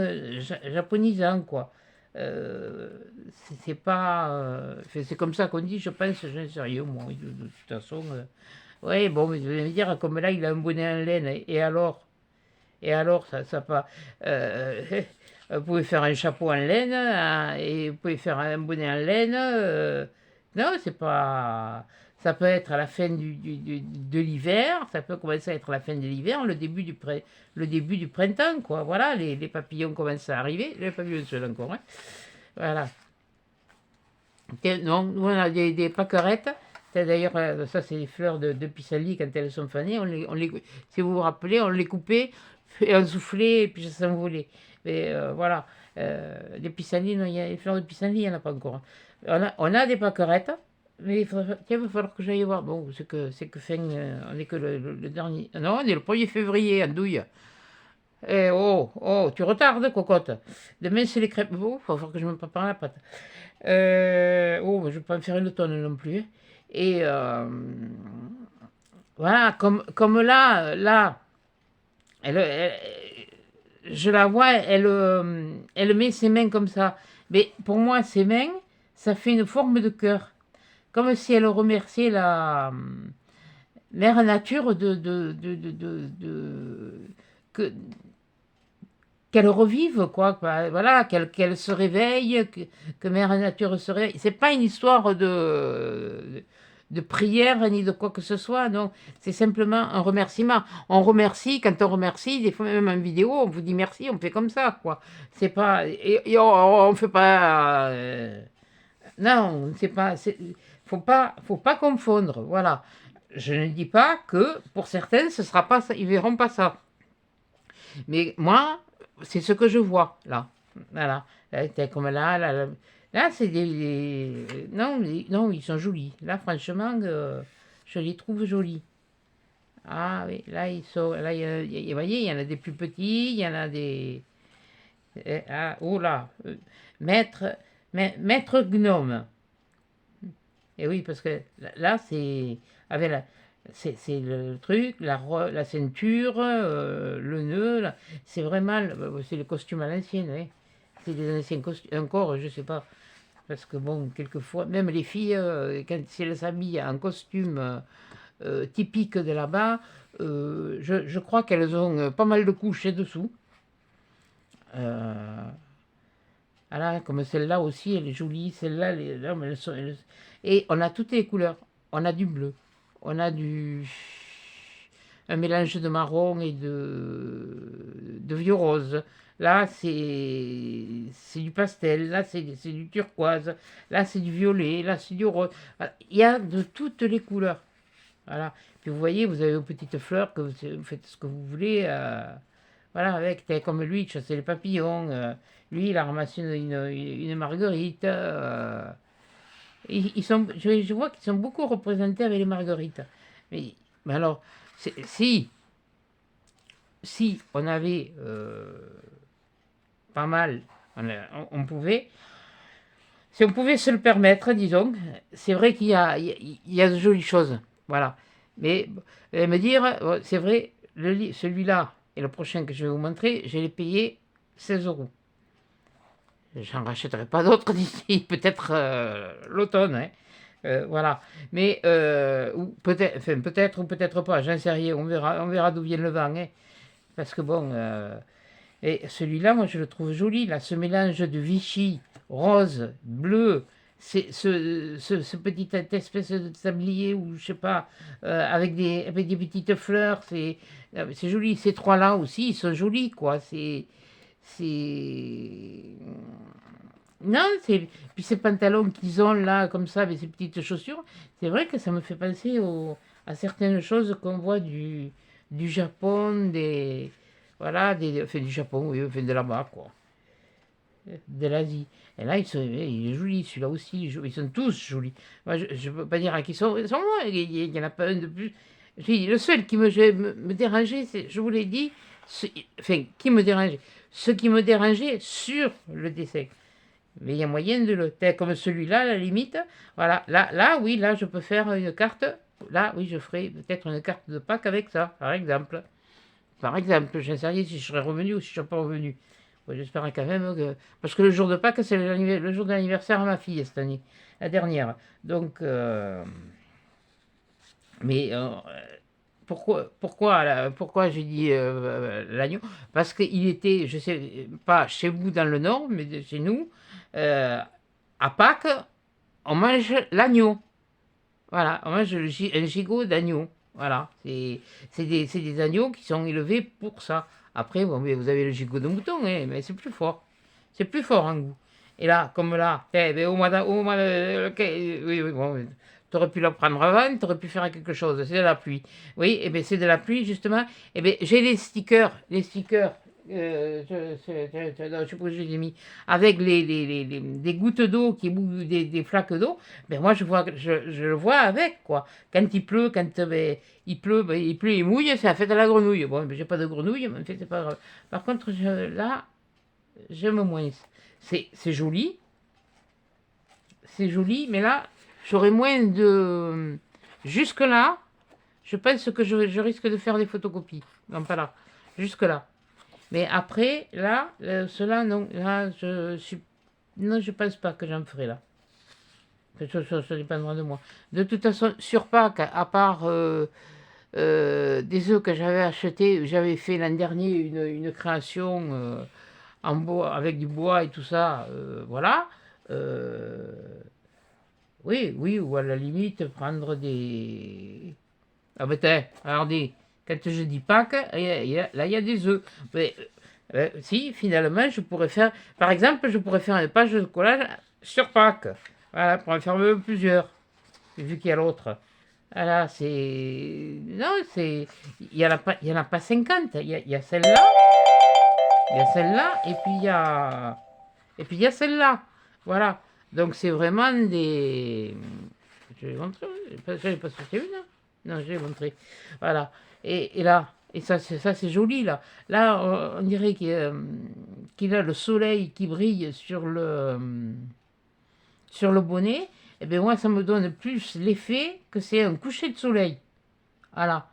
japonisant, quoi. Euh, c'est pas. C'est comme ça qu'on dit, je pense, j'en sais rien, moi, oui, de toute façon. Oui, bon, mais vous allez me dire, comme là, il a un bonnet en laine, et alors? Et alors, ça pas. euh, vous pouvez faire un chapeau en laine, hein, et vous pouvez faire un bonnet en laine. Non, c'est pas. Ça peut être à la fin de l'hiver, ça peut commencer à être la fin de l'hiver, le début du printemps, quoi. Voilà, les papillons commencent à arriver. Les papillons seuls encore, hein. Voilà. Non, nous on a des pâquerettes. D'ailleurs, ça c'est les fleurs de pissenlit quand elles sont fanées. Si vous vous rappelez, on les coupait et on soufflait et puis ça s'envolait. Mais voilà. Les pissenlits, non, les fleurs de pissenlit, il n'y en a pas encore. On a des pâquerettes, mais tiens, il va falloir que j'aille voir. Bon, c'est que fin, on est que le dernier. Non, on est le 1er février, en douille. Eh oh, oh, tu retardes, cocotte. Demain, c'est les crêpes. Oh, il va falloir que je me prépare la pâte. Oh, mais je ne vais pas me faire une tonne non plus, hein. Et voilà, comme là, elle, je la vois, elle met ses mains comme ça. Mais pour moi, ses mains, ça fait une forme de cœur. Comme si elle remerciait la mère nature que, qu'elle revive, quoi. Voilà, qu'elle se réveille, que mère nature se réveille. C'est pas une histoire de prière ni de quoi que ce soit, non. C'est simplement un remerciement. On remercie, quand on remercie, des fois même en vidéo, on vous dit merci, on fait comme ça, quoi. C'est pas. Et on fait pas. Non, c'est pas. Faut pas confondre, voilà. Je ne dis pas que pour certaines, ce sera pas ça, ils verront pas ça. Mais moi, c'est ce que je vois, là. Voilà. Comme là, c'est non, non, ils sont jolis. Là, franchement, je les trouve jolis. Ah oui, là, ils sont. Là, vous voyez, il y en a des plus petits, il y en a des. Ah, oh là, maître, maître gnome. Et oui, parce que là, c'est. Avec c'est le truc, la ceinture, le nœud, c'est vraiment. C'est le costume à l'ancienne, hein. C'est des anciens costumes. Encore, je sais pas. Parce que bon, quelquefois, même les filles, quand si elles s'habillent en costume typique de là-bas, je crois qu'elles ont pas mal de couches dessous. Euh, voilà, comme celle-là aussi, elle est jolie. Celle-là, non, mais et on a toutes les couleurs. On a du bleu, on a un mélange de marron et de vieux rose. Là, c'est du pastel. Là, c'est du turquoise. Là, c'est du violet. Là, c'est du rose. Voilà. Il y a de toutes les couleurs. Voilà. Puis vous voyez, vous avez vos petites fleurs que vous faites ce que vous voulez. Voilà, avec, comme lui, il chassait les papillons. Lui, il a ramassé une marguerite. Je vois qu'ils sont beaucoup représentés avec les marguerites. Mais alors, si on avait pas mal, on pouvait, si on pouvait se le permettre, disons, c'est vrai il y a de jolies choses. Voilà. Mais me dire, c'est vrai, celui-là et le prochain que je vais vous montrer, je l'ai payé 16 euros. J'en rachèterai pas d'autres d'ici, peut-être l'automne, hein. Voilà. Mais ou peut-être, enfin, peut-être ou peut-être pas, j'en sais rien, on verra d'où vient le vent, hein. Parce que bon, et celui-là, moi je le trouve joli, là, ce mélange de Vichy, rose, bleu, c'est ce petit espèce de tablier ou je sais pas, avec des petites fleurs, c'est joli. Ces trois-là aussi, ils sont jolis, quoi. C'est non, puis ces pantalons qu'ils ont là, comme ça, avec ces petites chaussures, c'est vrai que ça me fait penser à certaines choses qu'on voit du Japon, voilà, enfin, du Japon, oui, enfin, de là-bas, quoi, de l'Asie. Et là, il est joli, celui-là aussi, ils sont tous jolis. Moi, je ne peux pas dire à qui ils sont moins, il n'y en a pas un de plus. Le seul qui me dérangeait, je vous l'ai dit, enfin, qui me dérangeait, ce qui me dérangeait sur le dessin. Mais il y a moyen de le faire comme celui-là, à la limite. Voilà, là, oui, là, je peux faire une carte. Là, oui, je ferai peut-être une carte de Pâques avec ça, par exemple. Par exemple, je ne sais rien si je serais revenu ou si je ne serais pas revenu. Ouais, j'espère quand même que. Parce que le jour de Pâques, c'est le jour de l'anniversaire de ma fille cette année, la dernière. Donc. Mais pourquoi j'ai dit l'agneau? Parce qu'il était, je sais pas chez vous dans le nord, mais chez nous, euh, à Pâques, on mange l'agneau. Voilà, on mange un gigot d'agneau. Voilà, c'est des agneaux qui sont élevés pour ça. Après, bon, mais vous avez le gigot de mouton, hein, mais c'est plus fort. C'est plus fort en goût. Et là, comme là, ben, oui, oui, bon, tu aurais pu la prendre avant, tu aurais pu faire quelque chose. C'est de la pluie. Oui, et bien c'est de la pluie, justement. Et bien j'ai les stickers Non, je sais pas où je les ai mis, avec des gouttes d'eau, des flaques d'eau, ben moi je le vois avec, quoi. Quand il pleut, il pleut, il mouille, c'est la fête à la grenouille. Bon, ben, j'ai pas de grenouille, mais en fait, c'est pas grave. Par contre, là, j'aime moins. C'est joli, mais là, j'aurais moins de... Jusque-là, je pense que je risque de faire des photocopies. Non, pas là. Jusque-là. Mais après, là, cela, non. Là, je suis... Non, je pense pas que j'en ferai là. Ça dépendra de moi. De toute façon, sur Pâques, à part des œufs que j'avais achetés, j'avais fait l'an dernier une création en bois, avec du bois et tout ça. Voilà. Euh, oui, oui, ou à la limite, prendre des... Ah ben tiens, regardez, quand je dis Pâques, là il y a des œufs. Mais, si, finalement, je pourrais faire, par exemple, je pourrais faire une page de collage sur Pâques. Voilà, pour en faire même plusieurs, vu qu'il y a l'autre. Voilà, c'est... Non, c'est... Il y en a pas 50. Il y a celle-là, il y a celle-là, et puis il y a... Et puis il y a celle-là. Voilà. Donc c'est vraiment des... Je vais montrer, je n'ai pas sorti une, hein. Non, je l'ai montré. Voilà. Et là, et ça c'est joli là. Là, on dirait qu'il a le soleil qui brille sur le bonnet. Et bien moi, ça me donne plus l'effet que c'est un coucher de soleil. Voilà.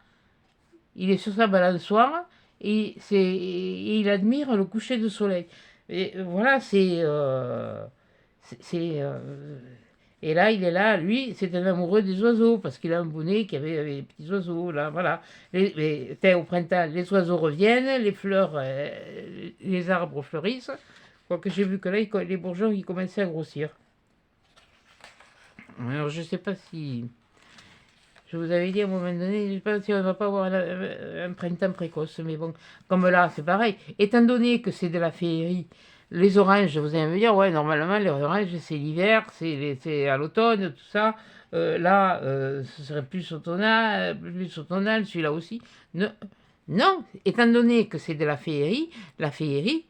Il est sur sa balançoire et il admire le coucher de soleil. Et voilà, c'est et là, il est là, lui, c'est un amoureux des oiseaux, parce qu'il a un bonnet qui avait des petits oiseaux, là, voilà. Au printemps, les oiseaux reviennent, les fleurs, les arbres fleurissent. Quoique j'ai vu que là, les bourgeons, ils commençaient à grossir. Alors, je sais pas si... Je vous avais dit à un moment donné, je sais pas si on va pas avoir un printemps précoce, mais bon, comme là, c'est pareil. Étant donné que c'est de la féerie, les oranges, vous allez me dire, ouais, normalement, les oranges, c'est l'hiver, c'est à l'automne, tout ça. Là, ce serait plus automnal, celui-là aussi. Non, non, étant donné que c'est de la féerie,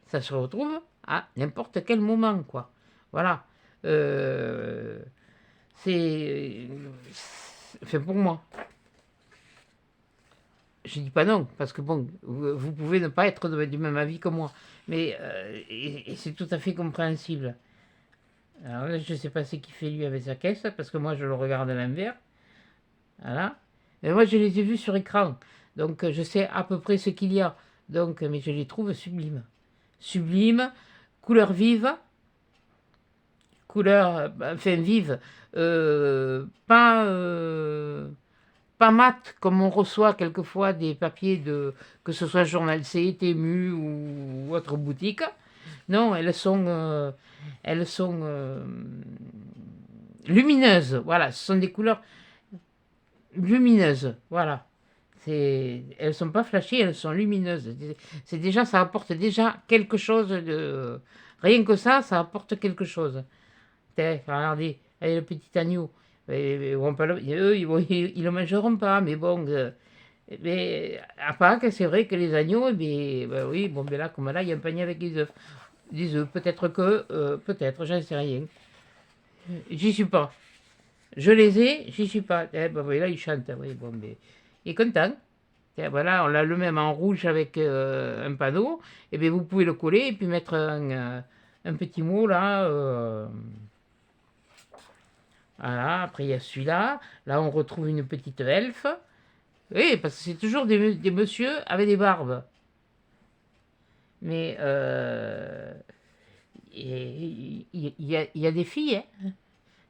ça se retrouve à n'importe quel moment, quoi. Voilà. Euh, c'est... Fait pour moi. Je dis pas non, parce que bon, vous pouvez ne pas être du même avis que moi, mais et c'est tout à fait compréhensible. Alors là, je sais pas ce qu'il fait lui avec sa caisse, parce que moi je le regarde à l'envers, voilà. Mais moi je les ai vus sur écran, donc je sais à peu près ce qu'il y a. Donc, mais je les trouve sublimes, sublimes, couleur vive, couleur, enfin vive, pas pas mat comme on reçoit quelquefois des papiers de que ce soit Journal C, Tému ou autre boutique. Non, elles sont lumineuses. Voilà, ce sont des couleurs lumineuses. Voilà. Elles sont pas flashy, elles sont lumineuses. C'est déjà, ça apporte déjà quelque chose de rien que ça apporte quelque chose. Regardez, allez, le petit agneau. Eux, ils le mangeront pas, mais bon. Mais à Pâques, c'est vrai que les agneaux, ben oui, bon, ben là, comme là, il y a un panier avec des œufs. Des œufs, peut-être, j'en sais rien. J'y suis pas. Je les ai, j'y suis pas. Ben oui, là, il chante, oui, bon, mais il est content. Voilà, on a le même en rouge avec un panneau. Et bien, vous pouvez le coller et puis mettre un petit mot là. Voilà, après il y a celui-là. Là, on retrouve une petite elfe. Oui, parce que c'est toujours des messieurs avec des barbes. Mais il y a des filles. Hein.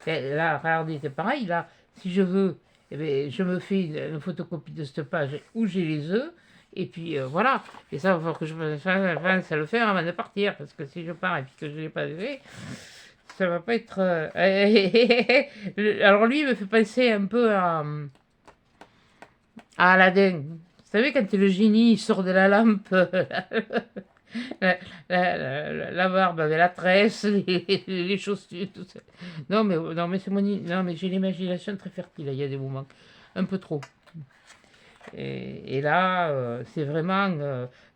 Là, regardez, c'est pareil. Là, si je veux, eh bien, je me fais une photocopie de cette page où j'ai les œufs. Et puis voilà. Et ça, il va falloir que je fasse à le faire avant de partir. Parce que si je pars et puis que je ne l'ai pas fait, ça va pas être. Alors lui, il me fait penser un peu à Aladdin. Vous savez, quand le génie sort de la lampe, la barbe avec la tresse, les chaussures, tout ça. Non, mais c'est non, mais j'ai l'imagination très fertile, il y a des moments. Un peu trop. Et là, c'est vraiment,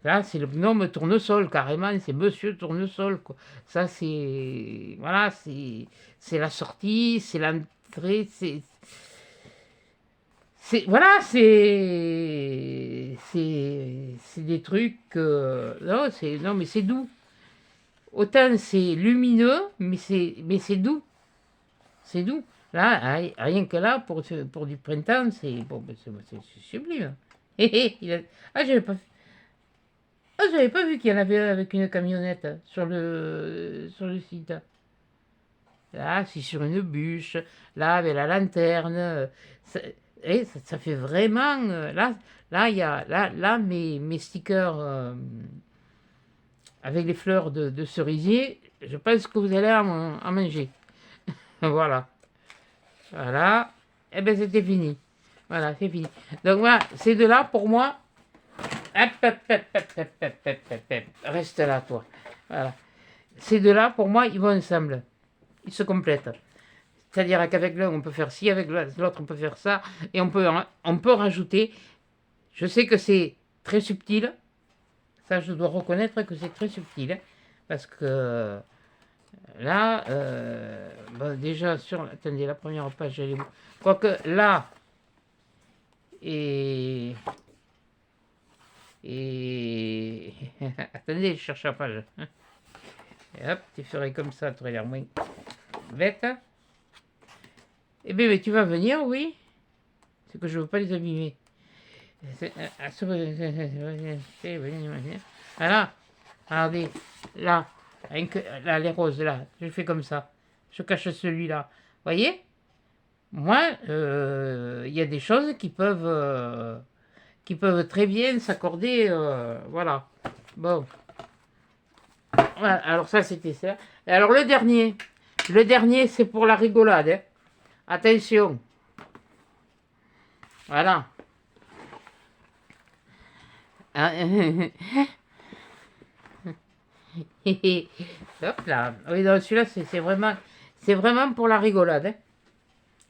là, c'est le gnome tournesol, carrément, c'est Monsieur Tournesol, quoi. Ça, c'est, voilà, c'est la sortie, c'est l'entrée, voilà, c'est des trucs, non, non, mais c'est doux. Autant c'est lumineux, mais c'est doux. C'est doux. Là, rien que là, pour du printemps, c'est bon, ben, c'est sublime. Ah, j'avais pas vu qu'il y en avait avec une camionnette sur le site. Là, c'est sur une bûche, là, avec la lanterne. Ça, ça fait vraiment. Là, il y a, là mes stickers avec les fleurs de cerisier, je pense que vous allez en manger. Voilà. Voilà. Et bien, c'était fini. Voilà, c'est fini. Donc voilà, ces deux-là, pour moi, hop, hop, hop, hop, hop, hop, hop, hop, hop. Reste là, toi. Voilà. Ces deux-là, pour moi, ils vont ensemble. Ils se complètent. C'est-à-dire qu'avec l'un, on peut faire ci, avec l'autre, on peut faire ça, et on peut rajouter. Je sais que c'est très subtil. Ça, je dois reconnaître que c'est très subtil. Hein, parce que là, bon, déjà, attendez, la première page, elle est où? Quoique là, et. Et. Attendez, je cherche la page. Hein. Et hop, tu ferais comme ça, tu aurais l'air moins bête. Eh bien, mais tu vas venir, oui. C'est que je ne veux pas les abîmer. Voilà. Regardez. Là. Là, les roses, là. Je fais comme ça. Je cache celui-là. Voyez? Moi, il y a des choses qui peuvent très bien s'accorder. Voilà. Bon. Voilà, alors ça, c'était ça. Et alors, le dernier. Le dernier, c'est pour la rigolade. Hein. Attention. Voilà. Hop là. Oui, donc celui-là, c'est vraiment pour la rigolade. Hein.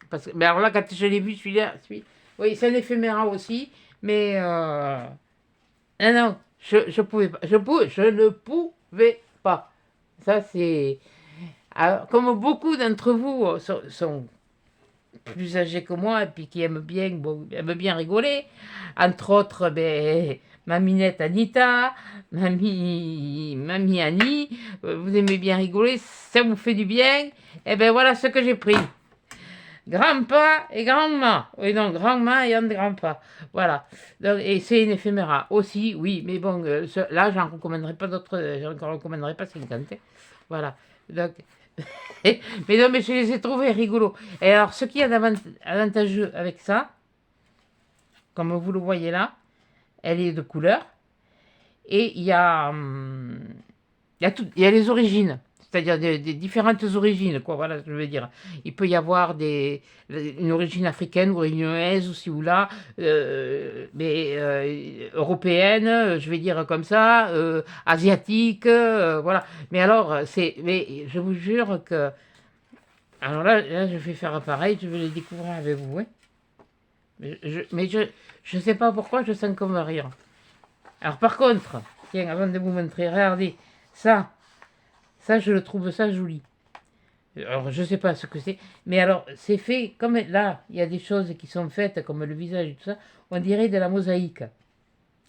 Parce que, mais alors là, quand je l'ai vu, celui-là, oui, c'est un éphéméra aussi, mais non, non, je pouvais pas, je ne pouvais pas. Ça, c'est, alors, comme beaucoup d'entre vous sont plus âgés que moi et puis qui aiment bien, bon, aiment bien rigoler. Entre autres, ben, ma minette Anita, mamie Annie, vous aimez bien rigoler, ça vous fait du bien. Et ben voilà ce que j'ai pris. Grand-pa et grand-ma. Oui, non, grand-ma et grand-pa. Voilà. Donc, et c'est une éphéméra aussi, oui, mais bon, là, j'en recommanderai pas d'autres, j'en recommanderai pas 50. Hein. Voilà. Donc, mais non, mais je les ai trouvés rigolos. Et alors, ce qui est avantageux avec ça, comme vous le voyez là, elle est de couleur. Et il y a les origines. C'est-à-dire des différentes origines, quoi, voilà ce que je veux dire. Il peut y avoir une origine africaine, ou réunionnaise, ou ci ou là, mais européenne, je vais dire comme ça, asiatique, voilà. Mais alors, mais je vous jure que, alors là, je vais faire pareil, je vais les découvrir avec vous, hein. Mais je sais pas pourquoi, je sens qu'on va rire. Alors par contre, tiens, avant de vous montrer, regardez, ça, je le trouve ça joli. Alors, je sais pas ce que c'est, mais alors, c'est fait comme là, il y a des choses qui sont faites, comme le visage et tout ça, on dirait de la mosaïque.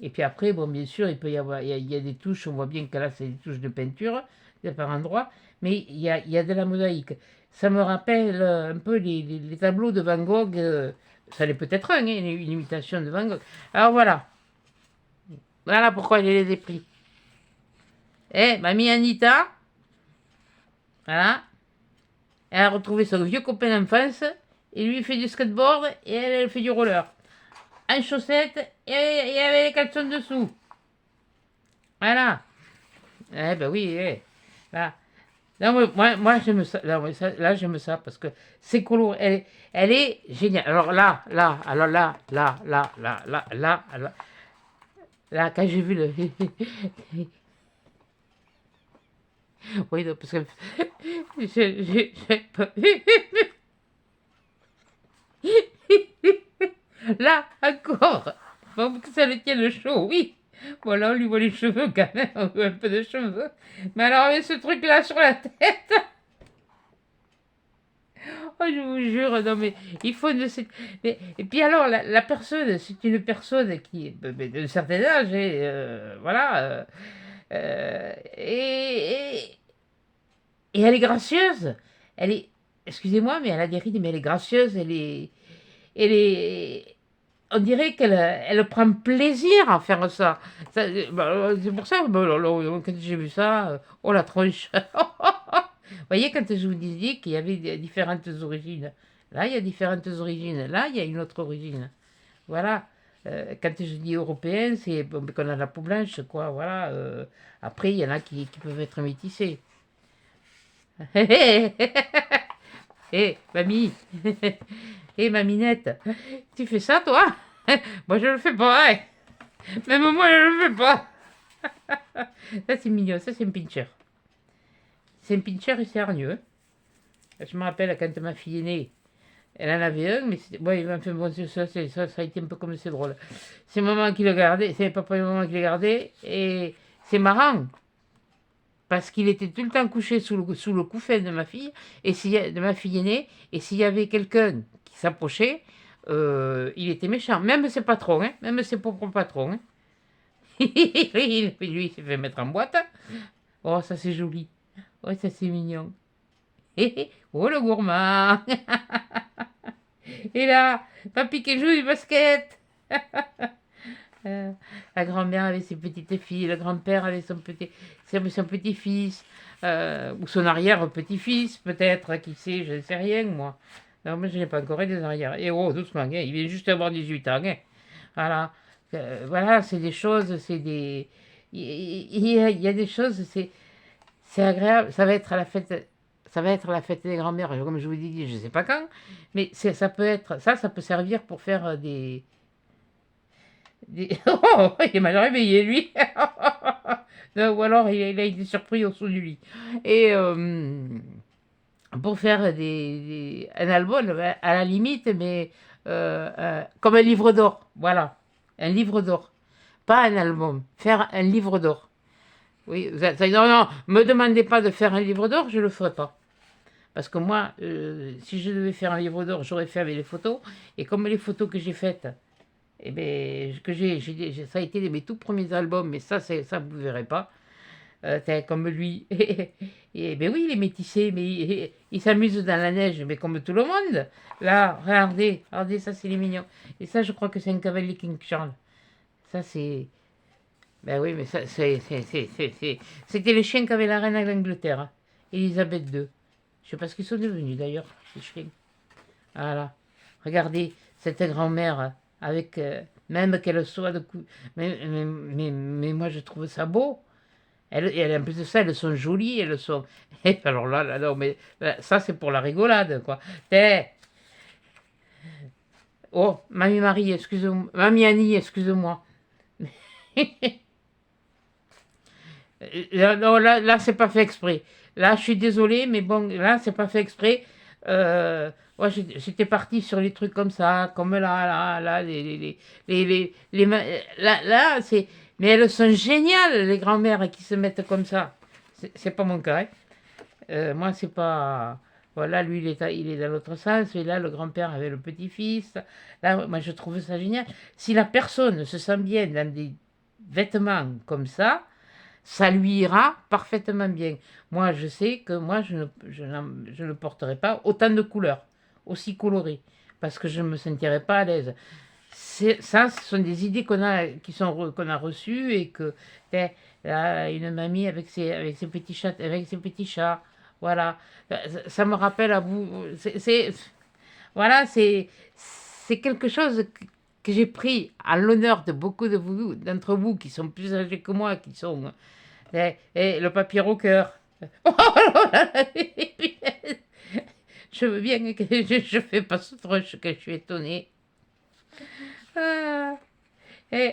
Et puis après, bon, bien sûr, il peut y avoir, il y a des touches, on voit bien que là, c'est des touches de peinture, par endroits, mais il y a de la mosaïque. Ça me rappelle un peu les tableaux de Van Gogh, ça l'est peut-être un, hein, une imitation de Van Gogh. Alors voilà pourquoi je les ai pris. Eh, mamie Anita, voilà, elle a retrouvé son vieux copain d'enfance, et lui il fait du skateboard, et elle fait du roller. En chaussettes, et avec les caleçons dessous. Voilà. Eh ben oui, là. Non, moi j'aime ça. Là, j'aime ça parce que c'est coloré. Elle est géniale. Alors là, quand j'ai vu le. Oui, non, parce que. j'ai pas- Là, encore. Bon, que ça le tienne chaud, oui. Bon, là, on lui voit les cheveux quand même, on voit un peu de cheveux. Mais alors, avec ce truc-là sur la tête, oh, je vous jure, non, mais il faut de cette... et puis alors, la personne, c'est une personne qui est d'un certain âge, et voilà, et elle est gracieuse. Elle est, excusez-moi, mais elle a des rides, mais elle est gracieuse, elle est, on dirait qu'elle prend plaisir à faire ça. C'est pour ça, quand j'ai vu ça, oh la tronche. Vous voyez, quand je vous disais qu'il y avait différentes origines, là il y a différentes origines, là il y a une autre origine. Voilà. Quand je dis européenne, c'est bon, qu'on a la peau blanche, quoi. Voilà. Après, il y en a qui peuvent être métissés. Hé, mamie, hé, maminette, tu fais ça, toi? Moi, je le fais pas, hein. Même moi, je le fais pas. Ça, c'est mignon, ça, c'est un pincher. C'est un pincher et c'est hargneux. Je me rappelle quand ma fille est née, elle en avait un, mais ouais, enfin, bon, ça a été un peu comme c'est drôle. C'est maman qui le gardait, c'est papa et maman qui le gardaient, et c'est marrant, parce qu'il était tout le temps couché sous le couffin de ma fille, de ma fille aînée, et s'il y avait quelqu'un qui s'approchait, il était méchant, même ses patrons, hein, même ses propres patrons. Hein. Lui, il s'est fait mettre en boîte. Oh, ça c'est joli. Oh, ça c'est mignon. Oh, le gourmand. Et là, papy qui joue du basket. La grand-mère avait ses petites filles, le grand-père avait son petit-fils, ou son arrière-petit-fils, peut-être, qui sait, je ne sais rien, moi. Non, mais je n'ai pas encore eu des arrières. Et oh, doucement, hein, il vient juste d'avoir 18 ans. Hein. Voilà, voilà, c'est des choses, c'est des... Il y a des choses, c'est agréable, ça va être à la fête... Ça va être la fête des grands-mères, comme je vous ai dit, je ne sais pas quand, mais ça peut être, ça peut servir pour faire Oh, il est mal réveillé, lui. Non, ou alors il a été surpris au dessous du lit. Et pour faire un album, à la limite, mais comme un livre d'or. Voilà, un livre d'or. Pas un album, faire un livre d'or. Oui, non, non, me demandez pas de faire un livre d'or, je le ferai pas. Parce que moi, si je devais faire un livre d'or, j'aurais fait avec les photos. Et comme les photos que j'ai faites, eh ben, ça a été mes tout premiers albums, mais ça, ça vous ne verrez pas. Comme lui. Et ben oui, il est métissé, mais il s'amuse dans la neige, mais comme tout le monde. Là, regardez, regardez, ça, c'est les mignons. Et ça, je crois que c'est un cavalier King Charles. Ça, c'est... Ben oui, mais ça, c'était le chien qu'avait la reine d'Angleterre, hein, Elisabeth II. Je sais pas ce qu'ils sont devenus, d'ailleurs, ces chiens. Voilà. Regardez, cette grand-mère, avec... même qu'elle soit de coup... mais moi, je trouve ça beau. En plus de ça, elles sont jolies, elles sont... Et alors là, non, mais là, ça, c'est pour la rigolade, quoi. Oh, Mamie Marie, excuse-moi. Mamie Annie, excuse-moi. Non, là c'est pas fait exprès. Là, je suis désolée, mais bon, là, c'est pas fait exprès. Ouais, j'étais partie sur les trucs comme ça, comme là, là, c'est... Mais elles sont géniales, les grand-mères qui se mettent comme ça. C'est pas mon cas. Hein. Moi, c'est pas... Voilà, lui, il est dans l'autre sens. Et là, le grand-père avait le petit-fils. Là, moi, je trouve ça génial. Si la personne se sent bien dans des vêtements comme ça lui ira parfaitement bien. Moi, je sais que moi, je ne porterai pas autant de couleurs, aussi colorées, parce que je ne me sentirai pas à l'aise. Ça, ce sont des idées qu'on a reçues et que là, une mamie avec ses petits chats, avec ses petits chats, voilà. Ça me rappelle à vous. Voilà, c'est quelque chose que j'ai pris à l'honneur de beaucoup de vous, d'entre vous qui sont plus âgés que moi, qui sont le papier au cœur. Oh là là, je veux bien que je fais pas ce truc que je suis étonnée. Ah,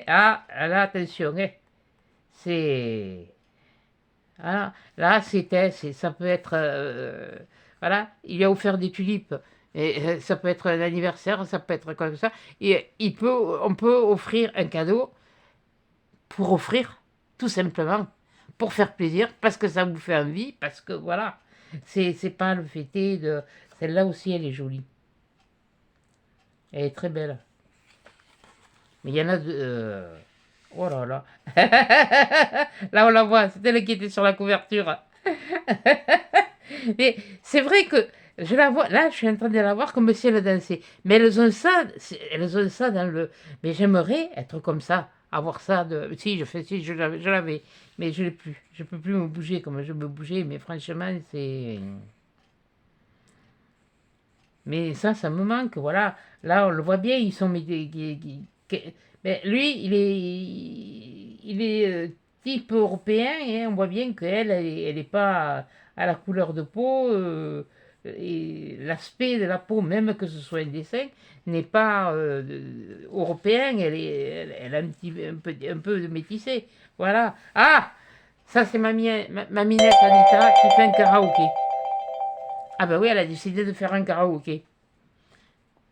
là, attention, c'est... Voilà, là, ça peut être... voilà, il a offert des tulipes. Et ça peut être un anniversaire, ça peut être comme ça. Et on peut offrir un cadeau pour offrir, tout simplement, pour faire plaisir, parce que ça vous fait envie, parce que voilà, c'est pas le fêter de... Celle-là aussi, elle est jolie. Elle est très belle. Mais il y en a deux... Oh là là. Là, on la voit, c'est elle qui était sur la couverture. Mais c'est vrai que je la vois, là, je suis en train de la voir comme si elle dansait. Mais elles ont ça dans le. Mais j'aimerais être comme ça, avoir ça de. Si, si, je l'avais, mais je l'ai plus. Je peux plus me bouger comme je me bougeais, mais franchement, c'est. Mais ça me manque, voilà. Là, on le voit bien, ils sont. Mais lui, il est type européen et on voit bien qu'elle, elle est pas à la couleur de peau. Et l'aspect de la peau, même que ce soit un dessin, n'est pas européen. Elle a un peu de métissé. Voilà. Ah! Ça, c'est ma minette Anita qui fait un karaoké. Ah ben oui, elle a décidé de faire un karaoké.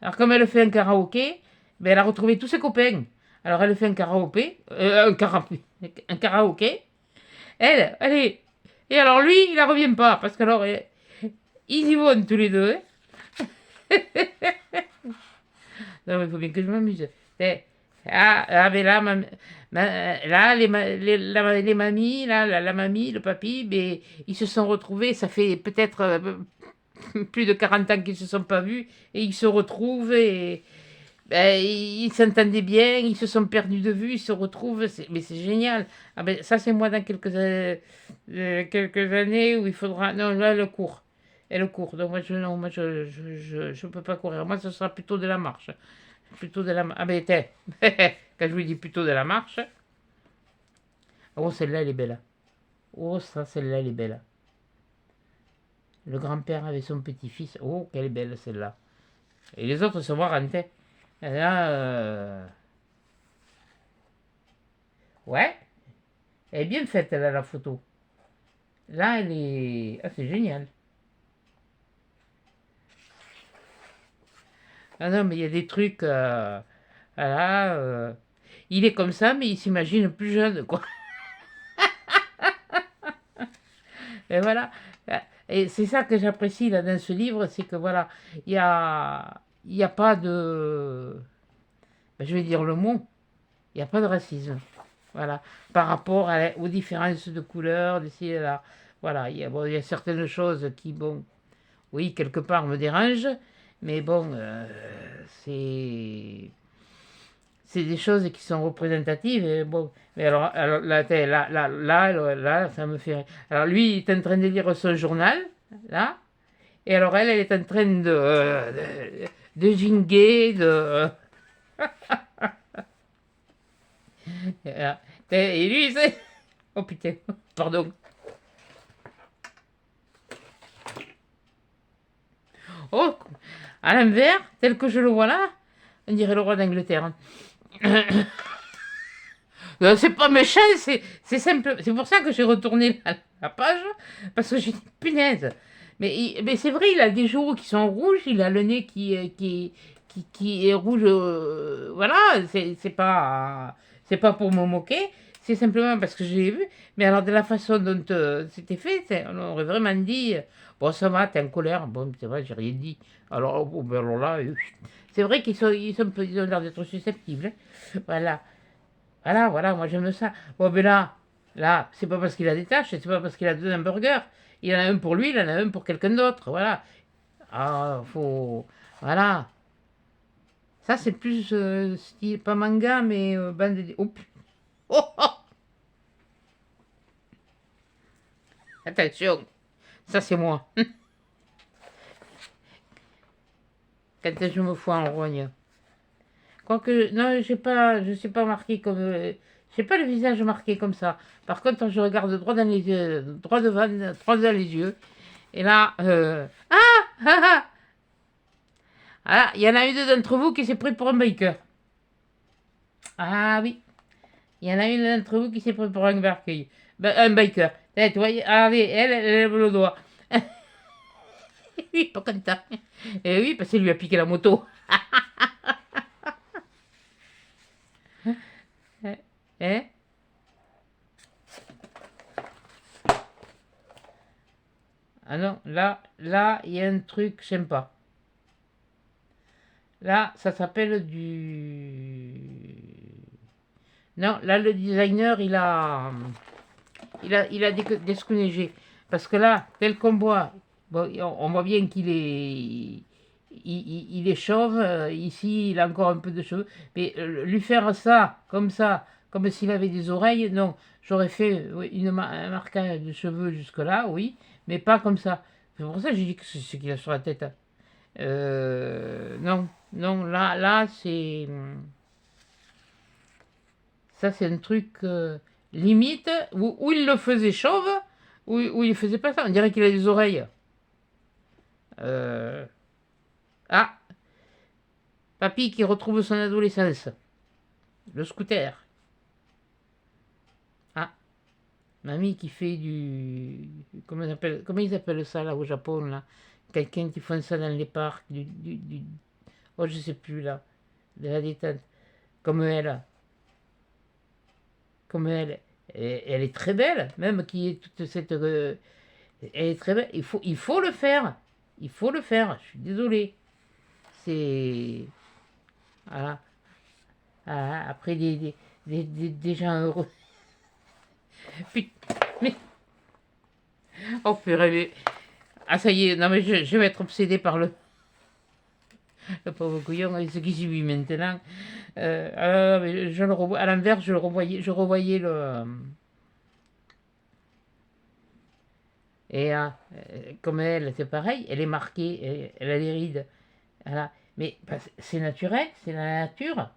Alors comme elle fait un karaoké, ben, elle a retrouvé tous ses copains. Alors elle fait un karaoké, un karaoké. Elle est... Et alors lui, il la revient pas, parce que alors, ils y vont tous les deux. Non, mais il faut bien que je m'amuse. Mais là, là les mamies, là, la mamie, le papy, mais ils se sont retrouvés, ça fait peut-être plus de 40 ans qu'ils ne se sont pas vus, et ils se retrouvent, et ben, ils s'entendaient bien, ils se sont perdus de vue, ils se retrouvent, mais c'est génial. Ah ben, ça, c'est moi dans quelques années où il faudra... Non, là, le cours. Et le cours. Donc, moi, non, moi, je peux pas courir. Moi, ce sera plutôt de la marche. Plutôt de la marche. Ah ben, quand je vous dis plutôt de la marche... Oh, celle-là, elle est belle. Oh, ça, celle-là, elle est belle. Le grand-père avec son petit-fils. Oh, quelle est belle, celle-là. Et les autres sont marrantes. Là, ouais, elle est bien faite, là, la photo. Là, elle est... Ah, c'est génial. Ah non, mais il y a des trucs... voilà, il est comme ça, mais il s'imagine plus jeune, quoi. Et voilà. Et c'est ça que j'apprécie, là, dans ce livre, c'est que, voilà, il y a pas de... Ben, je vais dire le mot. Il n'y a pas de racisme. Voilà. Par rapport aux différences de couleurs, d'ici et là. Voilà. Bon, il y a certaines choses qui, bon, oui, quelque part me dérangent. Mais bon, c'est des choses qui sont représentatives. Et bon, mais alors là, ça me fait rire. Alors lui, il est en train de lire son journal, là. Et alors elle est en train de ginguer, de... Et lui, c'est... Oh putain, pardon. Oh, à l'envers, tel que je le vois là, on dirait le roi d'Angleterre. C'est pas méchant, c'est simple. C'est pour ça que j'ai retourné la page, parce que j'ai dit, punaise. Mais c'est vrai, il a des joues qui sont rouges, il a le nez qui est rouge. Voilà, c'est pas pour me moquer, c'est simplement parce que je l'ai vu. Mais alors, de la façon dont c'était fait, on aurait vraiment dit, bon, ça va, t'es en colère. Bon, c'est vrai, j'ai rien dit. Alors, oh, ben alors là, c'est vrai ils ont l'air d'être susceptibles. Hein. Voilà. Voilà, moi j'aime ça. Bon, mais là, c'est pas parce qu'il a des tâches, c'est pas parce qu'il a deux hamburgers. Il en a un pour lui, il en a un pour quelqu'un d'autre. Voilà. Ah, faut. Voilà. Ça, c'est plus style, pas manga, mais bande de. Oh, oh, oh. Attention, ça c'est moi. Quand je me fous en rogne. Quoique, non, je sais pas marqué comme. J'ai pas le visage marqué comme ça. Par contre, quand je regarde droit dans les yeux, droit dans les yeux, et là, ah, il y en a une d'entre vous qui s'est pris pour un biker. Ah oui, il y en a une d'entre vous qui s'est pris pour un biker. Un biker. Tu vois, allez, elle lève le doigt. Oui, pas content. Et oui, parce qu'il lui a piqué la moto. Hein? Ah non, là, il y a un truc sympa. Là, ça s'appelle du... Non, là, le designer, il a desconeigé. Parce que là, tel qu'on voit, bon, on voit bien qu'il est... Il est chauve, ici il a encore un peu de cheveux, mais lui faire ça, comme s'il avait des oreilles, non, j'aurais fait oui, un marquage de cheveux jusque-là, oui, mais pas comme ça. C'est pour ça que j'ai dit que c'est ce qu'il a sur la tête. Hein. Non, non, là, c'est. Ça, c'est un truc limite où il le faisait chauve, où il faisait pas ça. On dirait qu'il a des oreilles. Euh, Ah, papy qui retrouve son adolescence. Le scooter. Ah, mamie qui fait du. Comment ils appellent ça là au Japon là? Quelqu'un qui fait ça dans les parcs. Oh, je sais plus là. De la détente. Comme elle. Comme elle. Elle est très belle, même qui est toute cette. Elle est très belle. Il faut le faire. Il faut le faire. Je suis désolé. C'est. Voilà. Ah, après des gens heureux. Putain, mais. Oh purée, mais. Ah, ça y est, non, mais je vais être obsédé par le pauvre couillon et ce qui suit maintenant. Mais je le revois, à l'envers, je revoyais le. Et comme elle, c'est pareil, elle est marquée, elle a des rides. Voilà. Mais c'est naturel, c'est la nature.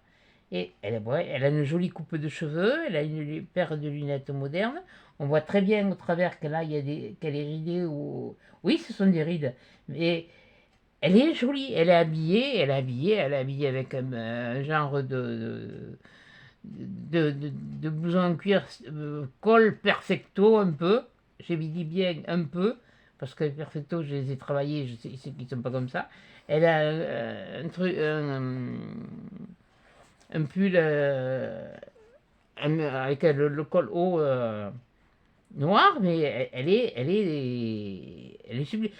Et ouais, elle a une jolie coupe de cheveux, elle a une paire de lunettes modernes. On voit très bien au travers que là, qu'elle est ridée. Oui, ce sont des rides. Mais elle est jolie, elle est habillée avec un genre de blouson en cuir, col perfecto un peu. J'ai dit bien un peu, parce que perfecto, je les ai travaillés, je sais qu'ils ne sont pas comme ça. Elle a un truc, un pull avec le col haut noir, mais elle est sublime.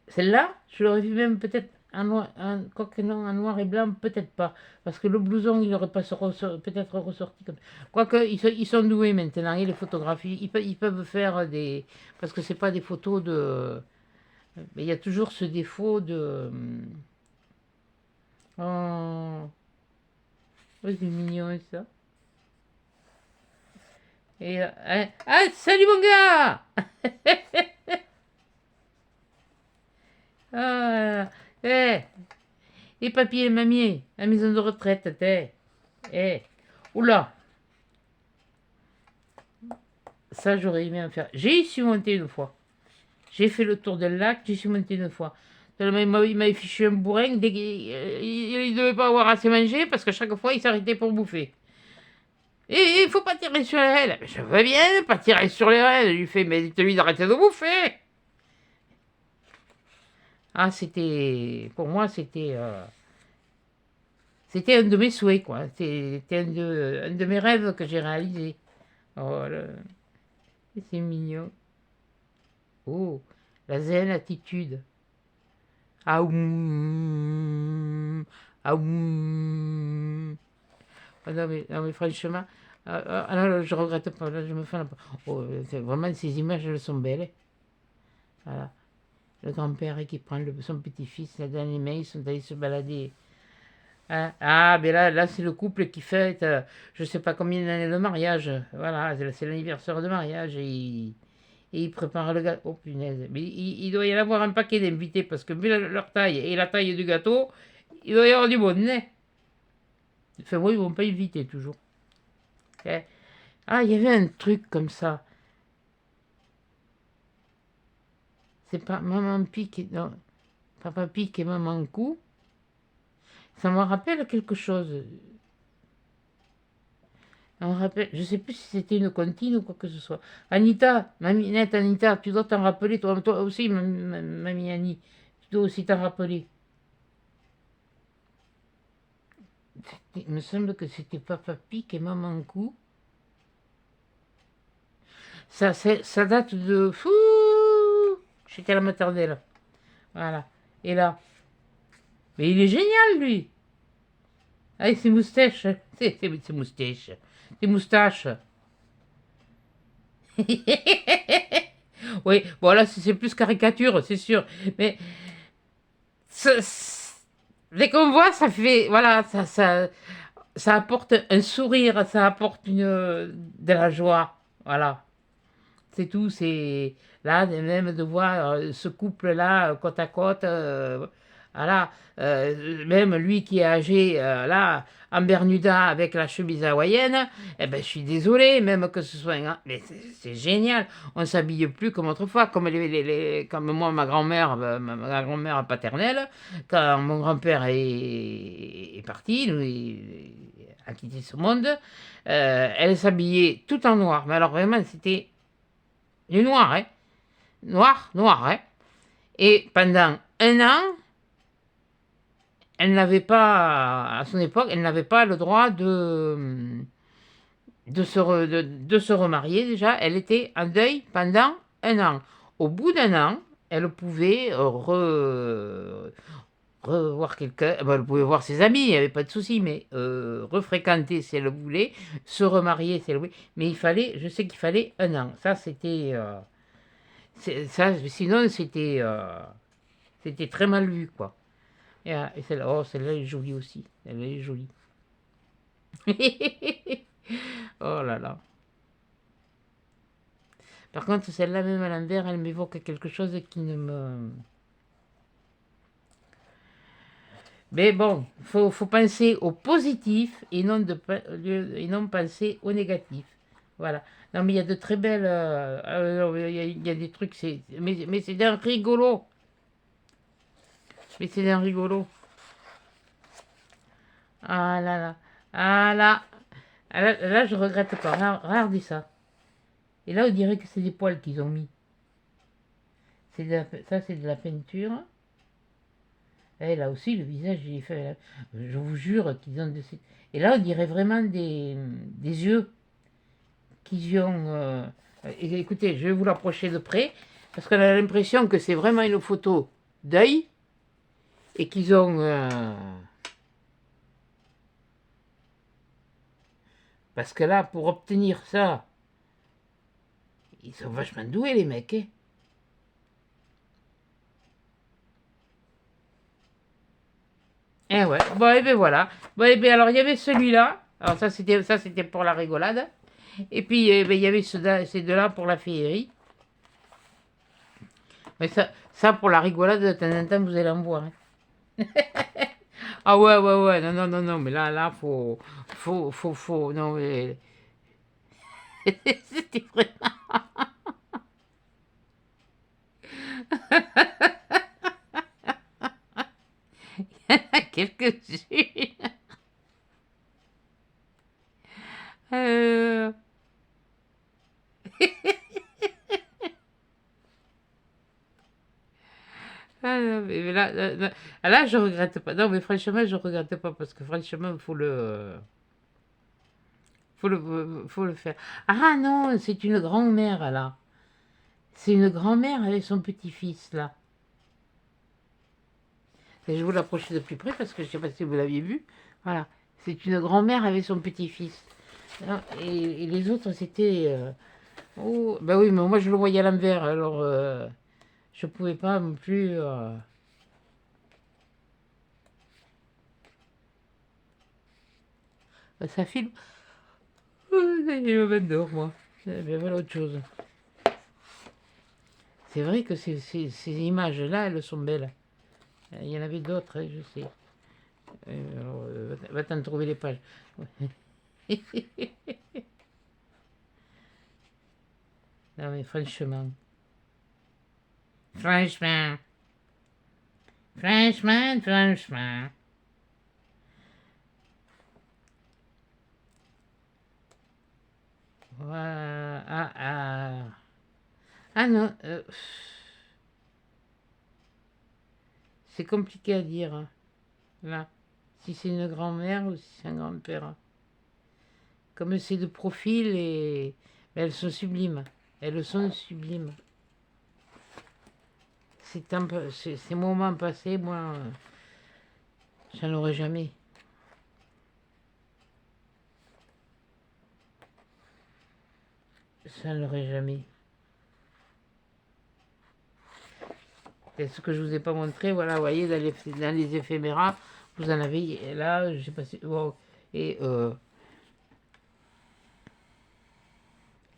Celle-là, je l'aurais vu même peut-être en noir, quoique non, en noir et blanc, peut-être pas, parce que le blouson, il n'aurait pas peut-être ressorti comme ça. Quoique, ils sont doués maintenant, et les photographies, ils peuvent faire des... Parce que c'est pas des photos de... Mais il y a toujours ce défaut de... Oh, ouais, c'est mignon ça. Et, ah, salut mon gars! Ah, eh, les papiers et mamie, la maison de retraite, t'es. Eh, oula, ça j'aurais aimé en faire. J'ai su monter une fois. J'ai fait le tour del lac, j'y suis monté une fois. Tellement il m'avait fichu un bourrin, il ne devait pas avoir assez mangé parce que chaque fois il s'arrêtait pour bouffer. Et il faut pas tirer sur les rênes. Je veux bien pas tirer sur les rênes. Je lui fais, mais dites-lui d'arrêter de bouffer. Ah, pour moi, c'était un de mes souhaits, quoi. C'était un de mes rêves que j'ai réalisé. Oh, c'est mignon. Oh, la zen attitude. Aoum, aoum. Ah non, mais franchement, non, je regrette pas. Là, je me fais oh, vraiment, ces images, elles sont belles. Voilà. Le grand-père qui prend son petit-fils, là, dans les mains, ils sont allés se balader. Hein. Ah, mais là c'est le couple qui fête, je sais pas combien d'années de mariage. Voilà, c'est l'anniversaire de mariage et ils préparent le gâteau. Oh punaise, mais il doit y en avoir un paquet d'invités parce que vu leur taille et la taille du gâteau, il doit y avoir du bon, hein. Enfin, moi, ils vont pas inviter toujours. Hein. Ah, il y avait un truc comme ça. C'est pas Maman Pique, non, Papa Pique et Maman Cou. Ça me rappelle quelque chose. On rappelle, je sais plus si c'était une comptine ou quoi que ce soit. Anita, mamie nette Anita, tu dois t'en rappeler, toi aussi, mamie Annie. dois aussi t'en rappeler. Il me semble que c'était Papa Pic et Maman Cou. Ça date de... Fou. J'étais à la maternelle. Voilà. Et là. Mais il est génial, lui. Avec ses moustaches. Ses moustaches. Ses moustaches. Oui, bon là c'est plus caricature, c'est sûr. Mais dès qu'on voit, ça fait... Voilà, ça apporte un sourire, ça apporte de la joie. Voilà. C'est tout, c'est là, même de voir ce couple-là côte à côte, voilà, même lui qui est âgé, là, en Bermuda avec la chemise hawaïenne, eh ben, je suis désolé, même que ce soit mais c'est génial, on s'habille plus comme autrefois, comme, comme moi, ma grand-mère, ma grand-mère paternelle, quand mon grand-père est parti, a quitté ce monde, elle s'habillait tout en noir, mais alors vraiment, c'était du noir, hein. Noir, noir, hein. Et pendant un an, elle n'avait pas, à son époque, elle n'avait pas le droit de se remarier déjà. Elle était en deuil pendant un an. Au bout d'un an, elle pouvait revoir quelqu'un, ben, elle pouvait voir ses amis, il n'y avait pas de souci, mais refréquenter si elle voulait, se remarier si elle voulait. Mais il fallait, je sais qu'il fallait un an. Ça, c'était... ça, sinon, c'était très mal vu, quoi. Et celle-là, oh, celle-là est jolie aussi. Elle est jolie. Oh là là. Par contre, celle-là, même à l'envers, elle m'évoque quelque chose qui ne me... Mais bon, faut penser au positif et non, et non penser au négatif. Voilà. Non, mais il y a de très belles... il y a des trucs, mais c'est d'un rigolo. Mais c'est d'un rigolo. Ah là là. Ah là. Ah là, je regrette pas. Regardez ça. Et là, on dirait que c'est des poils qu'ils ont mis. Ça, c'est de la peinture. Et là aussi, le visage, il est fait. Je vous jure qu'ils ont de ces... Et là, on dirait vraiment des yeux qu'ils ont. Écoutez, je vais vous l'approcher de près. Parce qu'on a l'impression que c'est vraiment une photo d'œil. Et qu'ils ont. Parce que là, pour obtenir ça, ils sont vachement doués, les mecs. Hein. Eh ouais, bon, et ben voilà. Bon, et ben alors, il y avait celui-là. Alors, ça c'était pour la rigolade. Et puis, ben, il y avait ces deux-là pour la féerie. Mais ça, pour la rigolade, de temps en temps, vous allez en voir. Hein. Ah ouais, ouais, ouais, non, non, non, non, mais là, non, mais... C'était vraiment... quelques-unes. Euh, Ah, non, mais là, je regrette pas. Non, mais franchement, je regrette pas parce que franchement, faut le faire. Ah non, c'est une grand-mère là. C'est une grand-mère avec son petit-fils là. Et je vous l'approche de plus près parce que je ne sais pas si vous l'aviez vu. Voilà, c'est une grand-mère avec son petit-fils. Et les autres, c'était... Oh, ben oui, mais moi je le voyais à l'envers, alors je pouvais pas non plus... ça filme. Oh, il me met dehors, moi. Ben voilà autre chose. C'est vrai que ces images-là, elles sont belles. Il y en avait d'autres, hein, je sais. Alors, va t'en trouver les pages. Non mais franchement. Franchement. Franchement, franchement. Voilà. Ah non. C'est compliqué à dire, hein, là. Si c'est une grand-mère ou si c'est un grand-père. Comme c'est de profil, et mais elles sont sublimes. Elles sont sublimes. Ces moments passés, moi, j'en aurais jamais. Ça n'aurait jamais. C'est ce que je vous ai pas montré. Voilà, vous voyez, dans les éphéméras, vous en avez là, je sais pas si. Wow. Et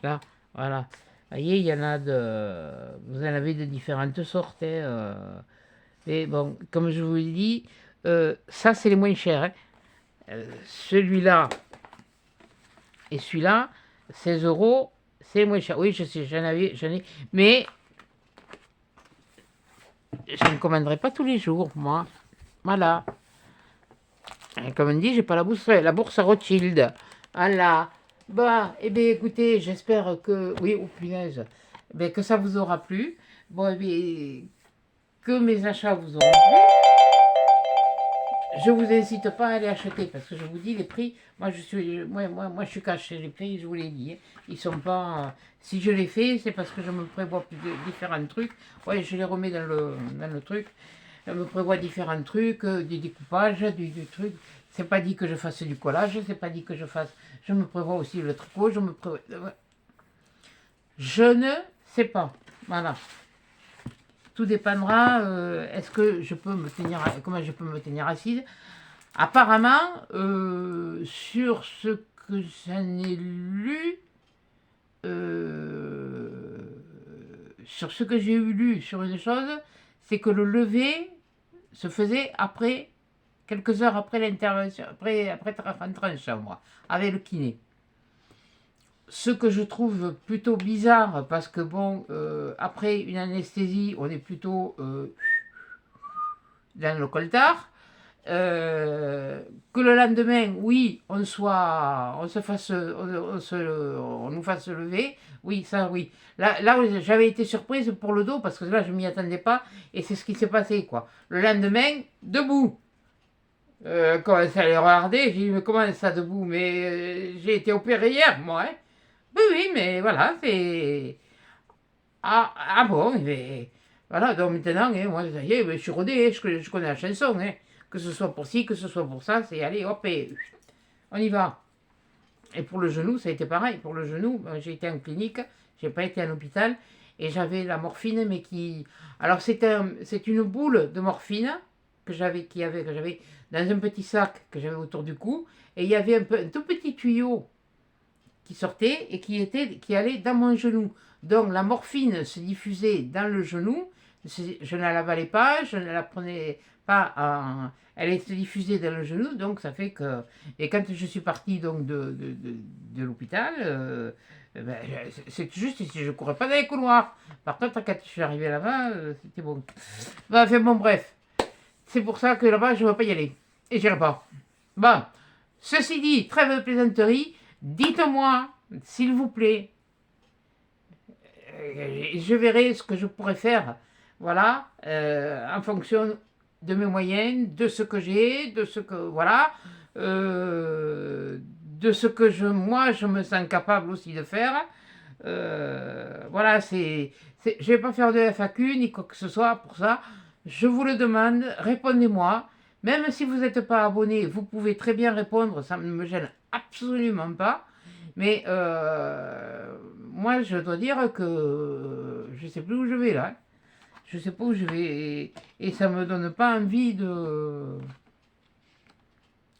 là, voilà. Vous voyez, il y en a de. Vous en avez de différentes sortes. Mais bon, comme je vous l'ai dit, ça, c'est les moins chers. Hein. Celui-là et celui-là, 16 euros, c'est moins cher. Oui, je sais, j'en ai. Mais je ne commanderai pas tous les jours, moi. Voilà. Et comme on dit, j'ai pas la bourse à Rothschild. Voilà. Bah, eh bien, écoutez, j'espère que... Oui, oh punaise. Ben, que ça vous aura plu. Bon, eh bien, que mes achats vous auront plu. Je vous incite pas à aller acheter parce que je vous dis les prix. Moi je suis caché les prix. Je vous l'ai dit. Ils sont pas. Si je les fais, c'est parce que je me prévois différents trucs. Ouais, je les remets dans le truc. Je me prévois différents trucs, du découpage, du truc. C'est pas dit que je fasse du collage. C'est pas dit que je fasse. Je me prévois aussi le tricot. Je ne sais pas. Voilà. Tout dépendra, est-ce que je peux me tenir, comment je peux me tenir assise. Apparemment, sur ce que j'en ai lu, sur ce que j'ai lu sur une chose, c'est que le lever se faisait après, quelques heures après l'intervention, après être rentré en chambre, avec le kiné. Ce que je trouve plutôt bizarre, parce que bon, après une anesthésie, on est plutôt dans le coltard. Que le lendemain, oui, on nous fasse lever, oui, ça, oui. Là j'avais été surprise pour le dos, parce que là, je m'y attendais pas, et c'est ce qui s'est passé, quoi. Le lendemain, debout. Quand ça allait regarder, j'ai dit, mais comment ça debout? Mais j'ai été opéré hier, moi, hein. Oui, mais voilà, c'est... Ah bon, mais... Voilà, donc maintenant, hein, moi, ça y est, je suis rodé, je connais la chanson, hein. Que ce soit pour ci, que ce soit pour ça, c'est allez, hop, et on y va. Et pour le genou, ça a été pareil. Pour le genou, j'ai été en clinique, j'ai pas été à l'hôpital, et j'avais la morphine, mais qui... Alors, c'est une boule de morphine que j'avais dans un petit sac que j'avais autour du cou, et il y avait un tout petit tuyau qui sortait et qui allait dans mon genou. Donc la morphine se diffusait dans le genou. Je ne la l'avalais pas, je ne la prenais pas elle était diffusée dans le genou, donc ça fait que... Et quand je suis partie donc de l'hôpital, ben, c'est juste si je ne courais pas dans les couloirs. Par contre, quand je suis arrivé là-bas, c'était bon. Enfin bon, bref. C'est pour ça que là-bas, je ne veux pas y aller. Et j'irai pas. Bon, ceci dit, trêve de plaisanterie. Dites-moi, s'il vous plaît, je verrai ce que je pourrais faire, voilà, en fonction de mes moyens, de ce que j'ai, de ce que, voilà, de ce que moi, je me sens capable aussi de faire. Voilà, je ne vais pas faire de FAQ ni quoi que ce soit pour ça. Je vous le demande, répondez-moi. Même si vous n'êtes pas abonné, vous pouvez très bien répondre, ça ne me gêne absolument pas. Mais moi, je dois dire que je ne sais plus où je vais là. Je ne sais pas où je vais. Et ça ne me donne pas envie de...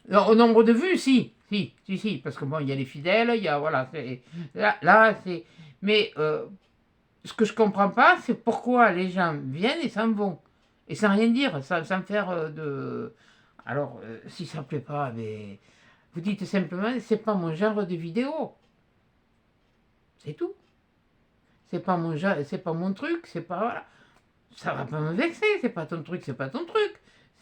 Non, au nombre de vues, si. Si. Parce que bon, il y a les fidèles, il y a... Voilà. Là c'est... Mais ce que je ne comprends pas, c'est pourquoi les gens viennent et s'en vont. Et sans rien dire, sans faire de... Alors, si ça ne plaît pas, mais... Vous dites simplement, c'est pas mon genre de vidéo. C'est tout. C'est pas mon genre, c'est pas mon truc, c'est pas... Voilà. Ça va pas me vexer, c'est pas ton truc, c'est pas ton truc.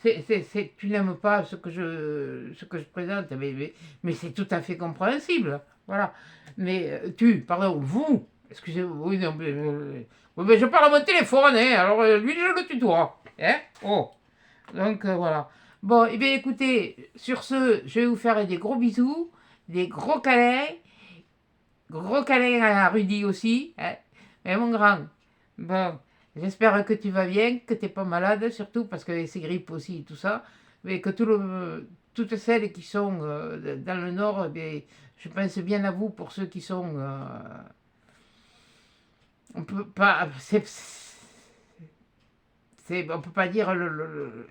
Tu n'aimes pas ce que je présente, mais c'est tout à fait compréhensible. Voilà. Mais pardon, vous, excusez-moi, oui, non, mais je parle à mon téléphone, hein, alors lui je le tutoie. Hein, oh. Donc voilà. Bon, eh bien écoutez, sur ce, je vais vous faire des gros bisous, des gros câlins à Rudy aussi, hein. Mais mon grand, bon, j'espère que tu vas bien, que tu n'es pas malade, surtout parce que c'est grippe aussi et tout ça, mais que toutes celles qui sont dans le nord, eh bien, je pense bien à vous pour ceux qui sont... on peut pas... on peut pas dire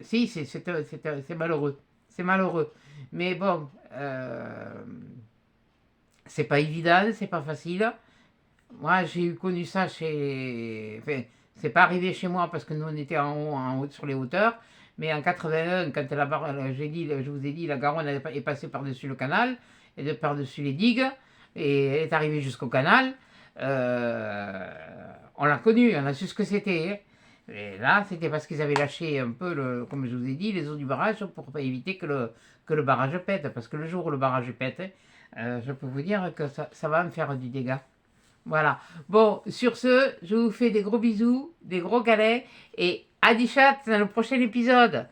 si, c'est malheureux. C'est malheureux. Mais bon, c'est pas évident, c'est pas facile. Moi, j'ai eu connu ça chez. Enfin, c'est pas arrivé chez moi parce que nous, on était en haut sur les hauteurs. Mais en 81, quand je vous ai dit, la Garonne est passée par-dessus le canal, et par-dessus les digues, et elle est arrivée jusqu'au canal. On l'a connu, on a su ce que c'était, hein. Et là, c'était parce qu'ils avaient lâché un peu, comme je vous ai dit, les eaux du barrage pour éviter que le barrage pète. Parce que le jour où le barrage pète, je peux vous dire que ça va me faire du dégât. Voilà. Bon, sur ce, je vous fais des gros bisous, des gros câlins et à chat dans le prochain épisode.